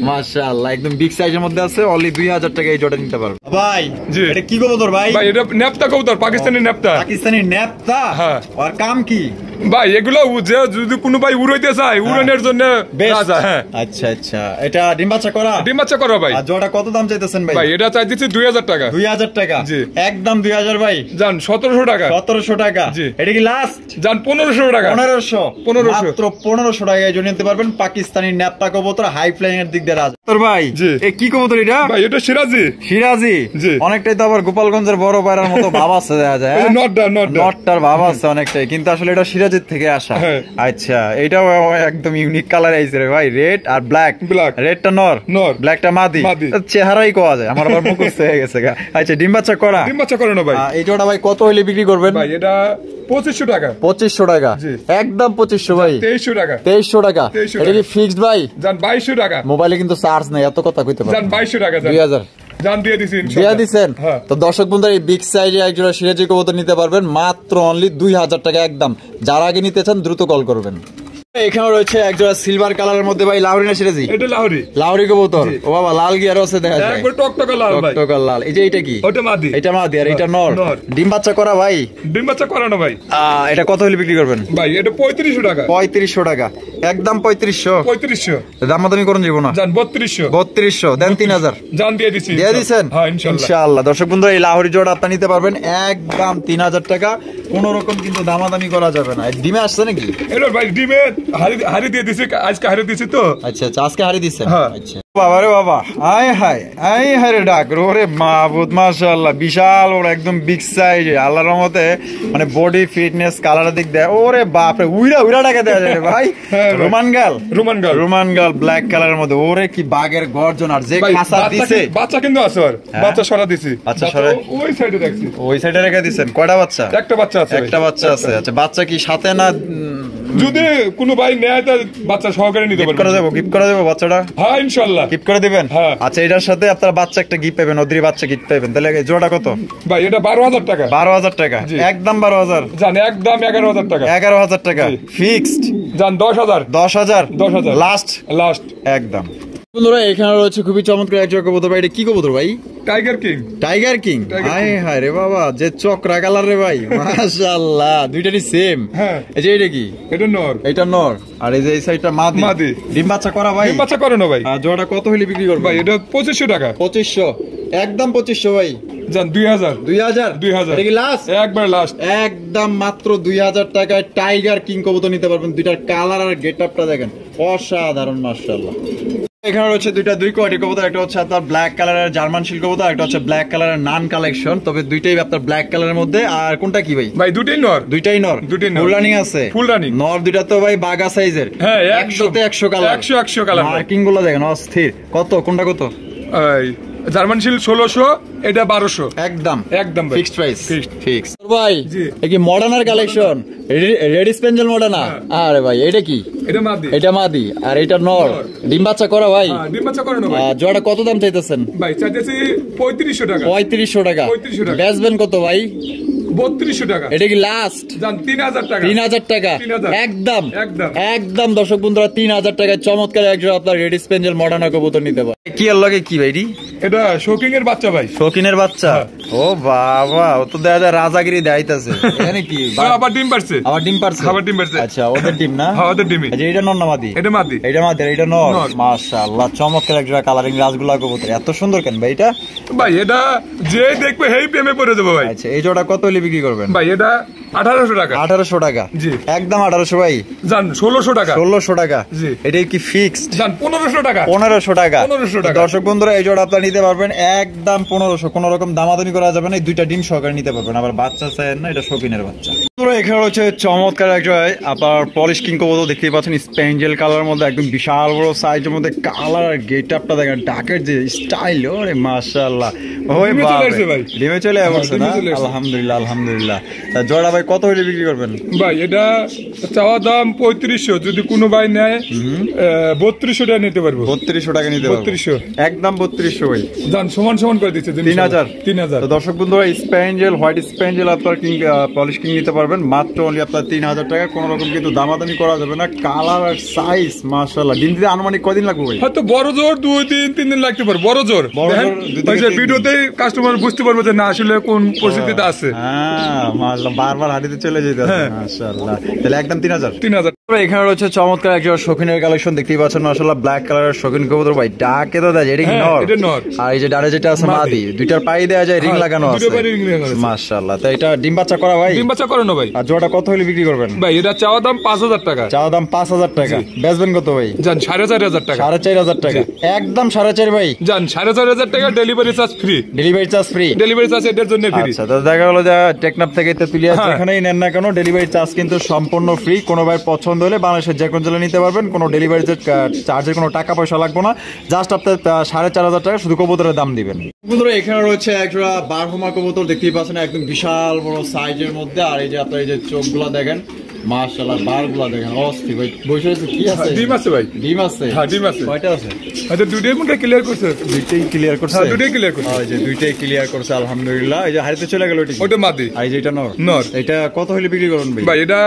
B: মাশাআল্লাহ, একদম বিগ সাইজের মধ্যে আছে। অনলি 2000 টাকায় এই জোড়া নিতে পারবেন ভাই।
A: জি
B: এটা কি কবুতর ভাই?
A: ভাই এটা নেপতা কবুতর, পাকিস্তানি নেপতা।
B: পাকিস্তানি নেপতা?
A: হ্যাঁ।
B: আর কাম কি
A: ভাই? এগুলো যদি কোনো ভাই উড়াইতে চায় উড়ানোর জন্য রাজা। হ্যাঁ।
B: আচ্ছা আচ্ছা। এটা ডিম বাচ্চা করা?
A: ডিম বাচ্চা করা ভাই।
B: আর জোড়া কত দাম চাইতেছেন ভাই?
A: ভাই এটা চাইতেছি 2000 টাকা।
B: 2000 টাকা?
A: জি
B: একদম 2000 ভাই।
A: জান 1700 টাকা।
B: 1700 টাকা?
A: জি।
B: এটা কি লাস্ট?
A: জান 1500 টাকা।
B: 1500 মাত্র 1500 টাকায় এই জন্য নিতে পারবেন পাকিস্তানি নেপতা কবুতর, হাই ফ্লাইং এর দিক দিয়ে রাজা। তোর ভাই
A: জি
B: এ কি কবুতর এটা?
A: ভাই এটা সিরাজি।
B: সিরাজি?
A: জি।
B: অনেকটাই তো আবার গোপালগঞ্জের বড় পায়রার মতো ভাব আছে দেখা যায়। নটটার ভাব আছে অনেকটাই, কিন্তু আসলে এটা সিরাজির থেকে আসা। আচ্ছা, এটাও একদম ইউনিক কালার আইছে রে ভাই, রেড আর ব্ল্যাক। রেডটা নর, ব্ল্যাকটা মাদি। চেহারাই কোয়া যায়, আমার আবার মুখস্থ হয়ে গেছে। আচ্ছা, ডিম বাচ্চা করা?
A: ডিম বাচ্চা করে না ভাই।
B: এই জোড়া ভাই কত হইলে বিক্রি করবেন?
A: ভাই এটা 2500 টাকা।
B: 2500 টাকা? একদম 2500 ভাই।
A: 2300 টাকা।
B: 2300 টাকা? এটা কি ফিক্সড ভাই?
A: জান 2200 টাকা।
B: মোবাইলে কিন্তু চার্জ নাই, এত কথা কইতে পারেন।
A: জান 2200 টাকা।
B: 2000
A: জান দিয়ে দিছি ইনশাআল্লাহ।
B: দিয়ে দিবেন? তো দর্শক বন্ধুরা এই বিগ সাইজে এক জোড়া সিরাজি কবুতর নিতে পারবেন মাত্র অনলি 2000 টাকা একদম। যারা আগে নিতে চান দ্রুত কল করবেন। এখানে রয়েছে এক জোড়া সিলভার কালারের মধ্যে ভাই লাহোরি না সিরাজি?
A: এটা লাহোরি।
B: লাহোরি কবুতর। ও বাবা, লাল গিয়ার আছে দেখা যায়,
A: একবার টকটকা লাল ভাই।
B: টকটকা লাল। এই যে এটা কি?
A: ওটা মাদি।
B: এটা মাদি আর এটা নর। ডিম বাচ্চা করা ভাই?
A: ডিম বাচ্চা করা না ভাই।
B: এটা কত হলে বিক্রি করবেন?
A: ভাই এটা 3500 টাকা।
B: 3500 টাকা একদম। 3500?
A: 3500
B: দামাদামি করুন যাব না?
A: জান 3200।
B: 3200 দেন 3000।
A: জান দিয়ে দিছি।
B: দিয়ে দিবেন?
A: হ্যাঁ
B: ইনশাআল্লাহ। দর্শক বন্ধুরা এই লাহোরি জোড়া আপনি নিতে পারবেন একদম 3000 টাকা। কোনো রকম কিন্তু দামাদামি করা যাবে না। ডিমে আসছে নাকি?
A: এটা ভাই ডিমে হারি দিয়ে দিছি, আজকে হারি দিছি তো।
B: আচ্ছা আচ্ছা, আজকে হারি দিছেন? আচ্ছা বাবা রে বাবা, আয় হায় আয় হায় রে ডাক রে মাহবুব, মাশাআল্লাহ বিশাল ওর একদম বিগ সাইজ। আল্লাহর রহমতে মানে বডি ফিটনেস কালারের দিক দেয় ওরে বাপ রে, উইরা টাকা দেয়া যায় রে ভাই। রোমান গাল ব্ল্যাক কালারের মধ্যে ওরে কি বাগের গর্জন। আর যে খাসা দিছে
A: বাচ্চা কিন্তু আছে, আর বাচ্চা সরা দিছি।
B: বাচ্চা সরা
A: ওই সাইডে রাখছি।
B: ওই সাইডে রেখে দিছেন? কয়টা বাচ্চা?
A: একটা বাচ্চা আছে।
B: একটা বাচ্চা আছে। আচ্ছা, বাচ্চা কি সাথে না?
A: যদি কোনো ভাই নেয় তো বাচ্চা সহকারে নিতে পারবে।
B: গিফট করে দেবো বাচ্চাটা?
A: হ্যাঁ ইনশাআল্লাহ
B: গিফট করে দিবেন। আচ্ছা, এটার সাথে আপনার বাচ্চা একটা গিফট পাবেন, ওদের বাচ্চা গিফট পাবেন। তাহলে জোড়া কত
A: ভাই? এটা 12000 টাকা।
B: 12000 টাকা একদম। 12000
A: জান একদম 11000 টাকা।
B: 11000 টাকা ফিক্সড।
A: জান 10000
B: 10000 লাস্ট একদম। বন্ধুরা এখানে রয়েছে খুবই চমৎকার এক জোড়া কবুতর ভাই। এটা কি কবুতর ভাই?
A: Tiger king.
B: হায় হায় রে বাবা, যে চক্রা কালার রে ভাই, মাশাআল্লাহ দুইটারই সেম। এই যে এটা কি? এটা নর আর এই যে এই সাইডটা মাদি। ডিম বাচ্চা করা ভাই?
A: ডিম বাচ্চা করে না ভাই।
B: আর জোড়া কত হলে বিক্রি করবে
A: ভাই? এটা 2500 টাকা।
B: 2500 একদম। 2500 ভাই।
A: জান 2000
B: এটা কি লাস্ট?
A: একবার লাস্ট
B: একদম মাত্র 2000 টাকায় টাইগার কিং কবুতর নিতে পারবেন। দুইটার কালার আর গেটআপটা দেখেন অসাধারণ মাশাআল্লাহ। এখানে রয়েছে দুই কোয়ালিটির কবুতর। একটা হচ্ছে আপনার ব্ল্যাক কালারের জার্মান শিল্ড কবুতর, একটা হচ্ছে ব্ল্যাক কালারের নান কালেকশন। তবে দুইটাই আপনার ব্ল্যাক কালারের মধ্যে। আর কোনটা কি ভাই?
A: ভাই দুইটাই নর। ফুল
B: রানিং আছে? ফুল রানিং নর দুইটা তো ভাই বাগা সাইজের।
A: হ্যাঁ
B: 100 100 কালার।
A: 100 কালার।
B: মার্কিং গুলো দেখেন অস্থির। কত কোনটা কত?
A: জার্মান শিল্ড 1600, এটা 1200
B: একদম ফিক্সড প্রাইস। ফিক্স ভাই। এই কি মডার্নার কালেকশন? Red স্পেঞ্জেল Moderna? আরে ভাই এটা কি? এটা মাদি আর এটা নর। ডিম বাচ্চা করা ভাই?
A: ডিম বাচ্চা করে না ভাই।
B: জোড়া কত দাম চাইতেছেন
A: ভাই? চাইতেছি 3500 টাকা।
B: 3500 টাকা বেচবেন কত ভাই?
A: 3200 টাকা।
B: এটা কি লাস্ট?
A: জান 3000 টাকা।
B: 3000 টাকা একদম। দর্শক বন্ধুরা 3000 টাকায় চমৎকার একজন আপনার রেড স্পেঞ্জেল মডার্না কবুতর নিতে পারে। কি এর লাগে কি ভাই?
A: এটা শৌকিং এর বাচ্চা ভাই।
B: শৌকিনের বাচ্চা? ও বাবা, ও তো দেখা যায় রাজাগিরি দেখাইতেছে। এখানে কি
A: আবার ডিম পারছে?
B: আচ্ছা, ওদের ডিম না?
A: হ্যাঁ ওদের ডিম।
B: আচ্ছা, এটা নর না মাদি?
A: এটা মাদি।
B: এটা নর। মাশাআল্লাহ চমৎকার একজোড়া কালারিং রাজগুলা কবুতর। এত সুন্দর কেন ভাই এটা?
A: ভাই এটা যে দেখবে হেই প্রেমে পড়ে যাবো ভাই।
B: আচ্ছা এই জোড়া কত হলে বিক্রি করবেন
A: ভাই এটা 1800 টাকা।
B: 1800 টাকা
A: জি
B: একদম 1800 ভাই।
A: জান 1600 টাকা।
B: 1600 টাকা
A: জি
B: এটাই কি ফিক্সড?
A: জান 1500 টাকা।
B: 1500 টাকা।
A: 1500 টাকা।
B: দর্শক বন্ধুরা এই জোড়া আপনারা নিতে পারবেন একদম 1500, কোনো রকম দামাদামি করা যাবে না। এই দুইটা ডিম সহকারে নিতে পারবেন। আবার বাচ্চা চাই না, এটা শৌখিনের বাচ্চা। বন্ধুরা এখানে হচ্ছে চমৎকার একটা আপনার পলিশ কিং কবুতর দেখতেই পাচ্ছেন, স্পেঞ্জেল কালার মধ্যে একদম বিশাল বড় সাইজের মধ্যে কালার আর গেট আপটা দেখেন, ডাকের যে স্টাইল, ওরে মাশাআল্লাহ। ওই ভাই ডিমে চলে আসছে না? আলহামদুলিল্লাহ আলহামদুলিল্লাহ। তা জোড়া ভাই কত হইলে বিক্রি করবেন?
A: ভাই এটা চাওয়া দাম 3500, যদি কোনো ভাই নেয় 3200 টাকা নিতে পারবো।
B: 3200 টাকা নিতে পারবো।
A: 3200
B: একদম 3200 ভাই।
A: জান সমান সমান করে দিচ্ছে 3000।
B: তো দর্শক বন্ধুরা স্পেঞ্জেল হোয়াইট স্পেঞ্জেল আপনার কিং পলিশ কিং নিতে পারবেন মাত্র অনলি আপনার 3000 টাকা। কোনো রকম কিন্তু দামাদামি করা যাবে না। কালার আর সাইজ মাশাআল্লাহ। ডিম দিতে আনুমানিক কদিন লাগবে ভাই?
A: হয়তো বড় জোর 2-3 দিন লাগতে পারে। বড় জোর ভিডিওতেই কাস্টমার বুঝতে পারবে যে না আসলে কোন পরিস্থিতিতে আছে।
B: হ্যাঁ মাশাআল্লাহ, বারবার হাঁটিতে চলে যেতে হবে। মাশাআল্লাহ, তাহলে একদম 3000। এখানে রয়েছে চমৎকার একটা শৌখিনের কালেকশন দেখতেই পাচ্ছেন মাশাআল্লাহ, ব্ল্যাক কালারের শৌখিন কবুতর ভাই। ডাকে তো দেয় এটা কি নর?
A: এটা নর।
B: আর এই যে ডারে যেটা আছে মাদি, দুইটার পাই দেয়া যায়, রিং লাগানো আছে। মাশাআল্লাহ। তো এটা ডিম বাচ্চা করা ভাই?
A: ডিম বাচ্চা করানো ভাই।
B: আর জোড়া কত হলে বিক্রি করবেন?
A: ভাই এটা চাওয়া দাম 5000 টাকা।
B: চাওয়া দাম 5000 টাকা। বেচবেন কত ভাই?
A: জান 4500 টাকা।
B: 4500 টাকা একদম 4500 ভাই।
A: জান 4500 টাকা। Delivery charge free.
B: Delivery charge free.
A: Delivery charge এটার জন্য ফ্রি।
B: আচ্ছা, তো দেখা গেল যে টেকনাফ থেকে তেতুলিয়া যেখানেই নেন না কেন ডেলিভারি চার্জ কিন্তু সম্পূর্ণ ফ্রি। কোনো ভাই পছন্দ হলে বাংলাদেশের যে কোনো জেলায় নিতে পারবেন। কোনো ডেলিভারি চার্জের কোনো টাকা পয়সা লাগবে না। জাস্ট আপনার 4500 টাকা শুধু কবুতরের দাম দিবেন। বন্ধুরা এখানে রয়েছে একটা বারহুমা কবুতর দেখতেই পাচ্ছেন, একদম বিশাল বড় সাইজের মধ্যে। আর এই যে আপনার এই যে চোখগুলা দেখেন মাশাআল্লাহ, বারগুলা দেখেন অস্থির ভাই। বসে আছে কি আছে?
A: ডিম আছে ভাই।
B: ডিম আছে? হ্যাঁ ডিম আছে। কয়টা আছে?
A: আচ্ছা দুইটাই মনে ক্লিয়ার করছে।
B: দুইটাই ক্লিয়ার করছে।
A: হ্যাঁ দুইটাই ক্লিয়ার করছে।
B: এই যে দুইটাই ক্লিয়ার করছে আলহামদুলিল্লাহ। এই যে হারিতে চলে গেল
A: ওটা মাদি।
B: আর এই যে এটা নর।
A: নর।
B: এটা কত হলে বিক্রি করবেন ভাই?
A: ভাই এটা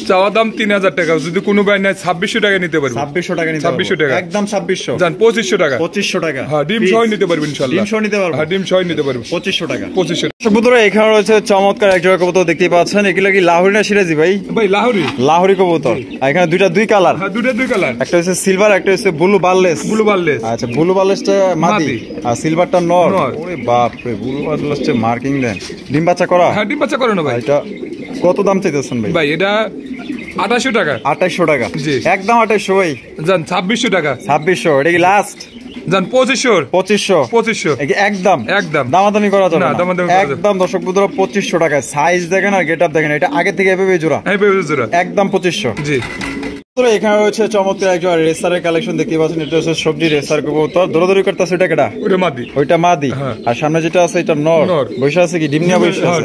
A: চাওয়া দাম 3000 টাকা। যদি কোনো ভাই নেয় 2600 টাকা নিতে পারবে।
B: 2600 টাকা নিতে
A: 2600 টাকা
B: একদম 2600।
A: জান 2500 টাকা।
B: 2500 টাকা।
A: হ্যাঁ ডিম সহ নিতে পারবেন ইনশাআল্লাহ।
B: ডিম সহ নিতে পারবেন?
A: হ্যাঁ ডিম সহ নিতে পারবেন।
B: 2500 টাকা।
A: 2500 টাকা।
B: বন্ধুরা এখানে রয়েছে চমৎকার এক জোড়া কবুতর দেখতেই পাচ্ছেন। এগুলো কি লাহোরি না সিরাজি ভাই?
A: ভাই লাহোরি।
B: লাহোরি কবুতর। আর এখানে দুই কালার।
A: হ্যাঁ দুই কালার।
B: একটা হচ্ছে সিলভার, একটা হচ্ছে ব্লু বারলেস।
A: ব্লু বারলেস।
B: আচ্ছা ব্লু বারলেসটা মাদি আর সিলভারটা নর। ওরে বাপ রে, ব্লু বারলেসটা মার্কিং দেন। ডিম বাচ্চা করা?
A: হ্যাঁ ডিম বাচ্চা করানো ভাই।
B: এটা কত দাম চাইতেছেন ভাই?
A: ভাই এটা 2800 টাকা।
B: 2800 টাকা।
A: জি
B: একদম 2800 ভাই।
A: জান 2600 টাকা।
B: 2600। এটা কি লাস্ট?
A: জান 2500
B: একদম দামাদামি করা যাবে না। একদম দর্শক বন্ধুরা 2500 টাকা। সাইজ দেখেন আর গেটআপ দেখেন, এটা আগে থেকে এভাবে জোড়া। একদম 2500।
A: জি
B: এখানে রয়েছে চমৎকার একজন রেসারের কালেকশন দেখতে পাচ্ছেন। এটা হচ্ছে সবজি রেসার কবুতর। দৌড়াদৌড়ি করতেছে এটা কেডা? ওইটা মাদি। আর সামনে যেটা আছে এটা নর। বসে আছে কি? ডিম নিয়ে বসে আছে?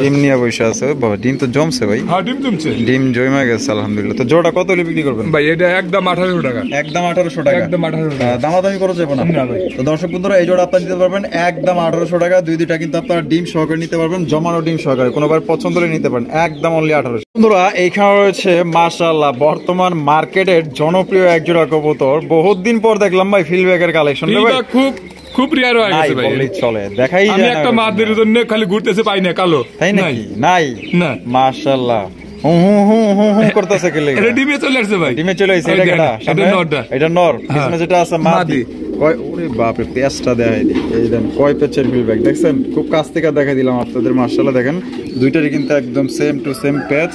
B: ডিম নিয়ে বসে আছে। বাবা ডিম তো জমছে ভাই।
A: হ্যাঁ ডিম জমছে।
B: ডিম জমে গেছে আলহামদুলিল্লাহ। তো জোড়া কত হলে বিক্রি করবেন
A: ভাই? এটা একদম 1800 টাকা।
B: একদম 1800 টাকা।
A: একদম 1800 টাকা।
B: দামাদামি করা যাবে না ভাই। তো দর্শক বন্ধুরা এই জোড়া আপনারা নিতে পারবেন একদম 1800 টাকা। দুইটা কিন্তু আপনারা ডিম সহকারে নিতে পারবেন, জমানো ডিম সহকারে। কোনোবার পছন্দ হলে নিতে পারেন একদম অনলি 1800। বন্ধুরা এইখানে রয়েছে মাশাআল্লাহ বর্তমান মার্কেটের জনপ্রিয় এক জোড়া কবুতর। বহুত দিন পর দেখলাম ভাই ফিল্ডব্যাকের কালেকশন।
A: খুব রিয়ার হয়ে গেছে ভাই।
B: বললেই চলে, দেখাই যায়।
A: আমি একটা মাদের জন্য খালি ঘুরতেছে পাই না কালো।
B: তাই নাকি? নাই না মাশাআল্লাহ। করতেছে কি লাগে?
A: এটা ডিমে চলে আসছে ভাই।
B: ডিমে চলে আসছে। এটা কেডা? এটা নরটা। এটা নর। পিছনে যেটা আছে মাদি। কয় ওরে বাপ রে, পেঁচটা দেখাই দি। এই দেন কয় পেঁচের ফিল্ডব্যাক দেখছেন? খুব কাছ থেকে দেখাই দিলাম আপনাদের। মাশাআল্লাহ দেখেন দুইটারই কিন্তু একদম সেম টু সেম পেঁচ।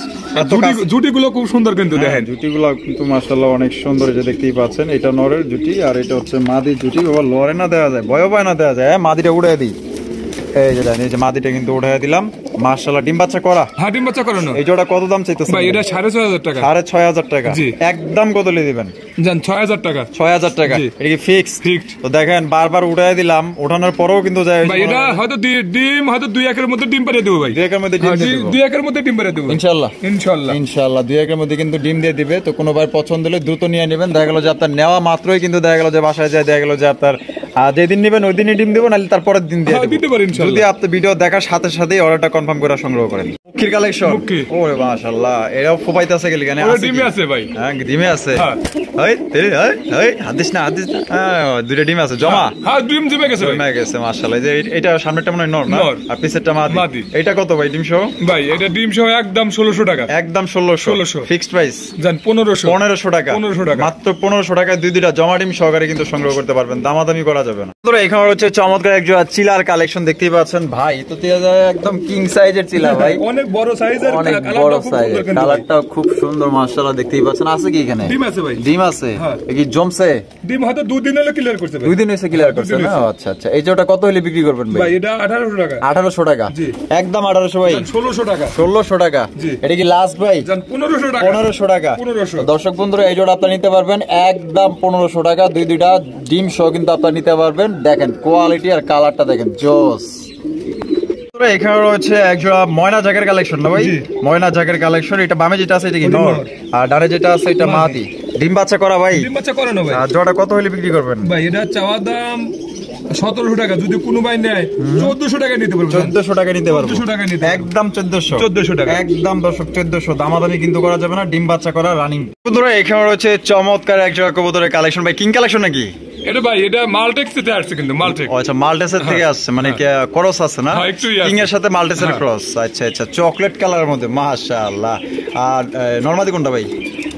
A: জুটিগুলো খুব সুন্দর কিন্তু দেখেন।
B: জুটিগুলো কিন্তু মাশাআল্লাহ অনেক সুন্দর, যে দেখতেই পাচ্ছেন। এটা নরের জুটি আর এটা হচ্ছে মাদি জুটি। বাবা লরে না দেওয়া যায়, ভয় পায় না দেওয়া যায়। মাদিটা উড়াই দিই। এই যে দেখেন, এই যে মাদিটা কিন্তু উঠাই দিলাম। মাশাআল্লাহ ডিম বাচ্চা করা? হ্যাঁ ডিম বাচ্চা করানো। এই জোড়া কত দাম চাইতেছেন
A: ভাই? এটা 6500 টাকা।
B: 6500 টাকা। একদম কত লে দিবেন?
A: জান 6000 টাকা।
B: 6000 টাকা। এটা কি ফিক্সড? তো দেখেন বারবার উঠাই দিলাম, ওঠানোর পরেও কিন্তু যায়
A: ভাই। এটা হয়তো ডিম হয়তো 2-1 এর মধ্যে ডিম পাঠিয়ে দেব ভাই।
B: 2-1 এর মধ্যে ডিম দিয়ে দেব।
A: 2-1 এর মধ্যে ডিম পাঠিয়ে দেব ইনশাআল্লাহ।
B: ইনশাআল্লাহ 2-1 এর মধ্যে কিন্তু ডিম দিয়ে দিবে। তো কোনো ভাই পছন্দ হলে দ্রুত নিয়ে নেবেন। দেখা গেল যে আপনার নেওয়া মাত্রই কিন্তু দেখা গেল যে বাসায় যায়, দেখা গেল যে আপনার যেদিন নেবেন ওই দিনই ডিম দেবো, নাহলে তারপরের দিন দিয়ে দিতে পারেন যদি আপনি ভিডিও দেখার সাথে সাথেই অর্ডারটা কনফার্ম করে সংগ্রহ করেন। কি কালেকশন
A: মুখী।
B: ওরে মাশাআল্লাহ এরাও ফোপাইতাছে গেলি কেন
A: ওরা ডিমে আছে ভাই।
B: হ্যাঁ ডিমে আছে
A: হ্যাঁ।
B: এই এই হাদিস না হ্যাঁ দুইটা ডিম আছে জমা
A: হ্যাঁ ডিম জিমে গেছে ভাই।
B: জমা গেছে মাশাআল্লাহ যে এটা সামনেরটা মনে হয় নর না
A: নর।
B: আর পিছেরটা মাদি
A: মাদি।
B: এটা কত ভাই ডিম সহ
A: ভাই এটা ডিম সহ একদম 1600 টাকা।
B: একদম 1600 ফিক্সড প্রাইস
A: জান 1500
B: টাকা
A: 1500 টাকা।
B: মাত্র 1500 টাকায় দুইটা জমা ডিম সহকারে কিন্তু সংগ্রহ করতে পারবেন দামাদামি করা যাবে না তো এখানে হচ্ছে চমৎকার এক জোড়া চিলার কালেকশন দেখতেই পাচ্ছেন ভাই তো একদম কিং সাইজের চিলা ভাই
A: অনেক বড় সাইজের
B: অনেক বড় সাইজ কালারটা খুব সুন্দর মাশাআল্লাহ দেখতেই পাচ্ছেন আছে কি এখানে
A: ডিম আছে ভাই।
B: ডিম আছে
A: হ্যাঁ।
B: কি জমছে
A: ডিম হয়তো 2 দিন হলো ক্লিয়ার করতে ভাই।
B: 2 দিন হইছে ক্লিয়ার করছে না আচ্ছা আচ্ছা এই জোড়াটা কত হলে বিক্রি করবেন
A: ভাই
B: ভাই
A: এটা 1800 টাকা।
B: 1800 টাকা
A: জি।
B: একদম 1800 ভাই
A: 1600 টাকা।
B: 1600 টাকা
A: জি।
B: এটা কি লাস্ট ভাই
A: জান 1500 টাকা।
B: 1500 টাকা
A: 1500
B: দর্শক বন্ধুরা এই জোড়া আপনারা নিতে পারবেন একদম 1500 টাকা দুইটা ডিম সহ কিন্তু আপনারা নিতে পারবেন দেখেন কোয়ালিটি আর কালারটা দেখেন জোস এখানে রয়েছে একজোড়া ময়না জাকের কালেকশন না ভাই
A: জি।
B: ময়না জাকের কালেকশন এটা বামে যেটা আছে এটা কি
A: ওটা
B: নর
A: নর।
B: আর ডানে যেটা আছে এটা মাদি ডিম বাচ্চা করা ভাই
A: ডিম বাচ্চা করানো ভাই।
B: আর জোড়া কত হলে বিক্রি করবেন
A: ভাই এটা চাওয়া দাম 1700 টাকা, যদি কোনো ভাই নেয় 1400 টাকা নিতে পারবো।
B: 1400 টাকা নিতে পারবো
A: 1400 টাকা নিতে পারবো।
B: একদম 1400
A: 1400 টাকা।
B: একদম দর্শক 1400 দামাদামি কিন্তু করা যাবে না ডিম বাচ্চা করা রানিং বন্ধুরা এখানে রয়েছে চমৎকার একজোড়া কবুতরের কালেকশন ভাই কিং কালেকশন নাকি
A: এটা ভাই এটা মালটেক্স থেকে আসছে কিন্তু মালটেক।
B: ও আচ্ছা মাল্টেসের থেকে আসছে মানে কি ক্রস আছে না
A: হ্যাঁ, একটুই আছে।
B: কিং এর সাথে মাল্টেসের
A: হ্যাঁ।
B: ক্রস আচ্ছা আচ্ছা চকলেট কালারের মধ্যে মাশাআল্লাহ আর নরমাদি কোনটা ভাই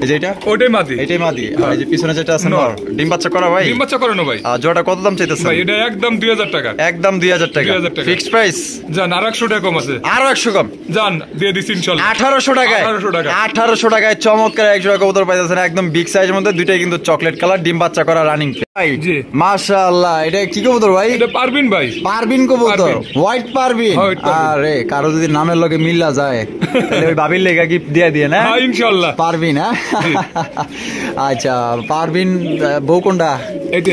B: এই যে এটা
A: ওটাই মাদি।
B: এটাই মাদি আর এই যে পিছনে যেটা আছে নর ডিম বাচ্চা করা ভাই
A: ডিম বাচ্চা করানো ভাই।
B: আর জোড়া কত দাম চাইতেছেন
A: ভাই এটা একদম 2000 টাকা।
B: একদম 2000 টাকা
A: 2000 টাকা।
B: ফিক্সড প্রাইস
A: জান আর 100 টাকা কম আছে।
B: আরো 100 কম
A: জান দিয়ে দিছি ইনশাআল্লাহ।
B: 1800 টাকায়
A: 1800 টাকা।
B: 1800 টাকায় চমৎকার এক জোড়া কবুতর পাইতেছেন একদম বিগ সাইজের মধ্যে দুইটাই কিন্তু চকলেট কালার ডিম বাচ্চা করা রানিং ভাই
A: জি।
B: মাশাআল্লাহ এটা কি কবুতর ভাই
A: এটা পারবিন ভাই।
B: পারবিন কবুতর
A: পারবিন।
B: হোয়াইট পারবিন
A: হ্যাঁ, white পারবিন।
B: আরে কারো যদি নামের লগে মিল্লা যায় তাহলে ওই বাবির লেগা গিফট দিয়ে না
A: হ্যাঁ ইনশাআল্লাহ।
B: পারবিন হ্যাঁ আচ্ছা পারবিন বউ কোনটা
A: এটা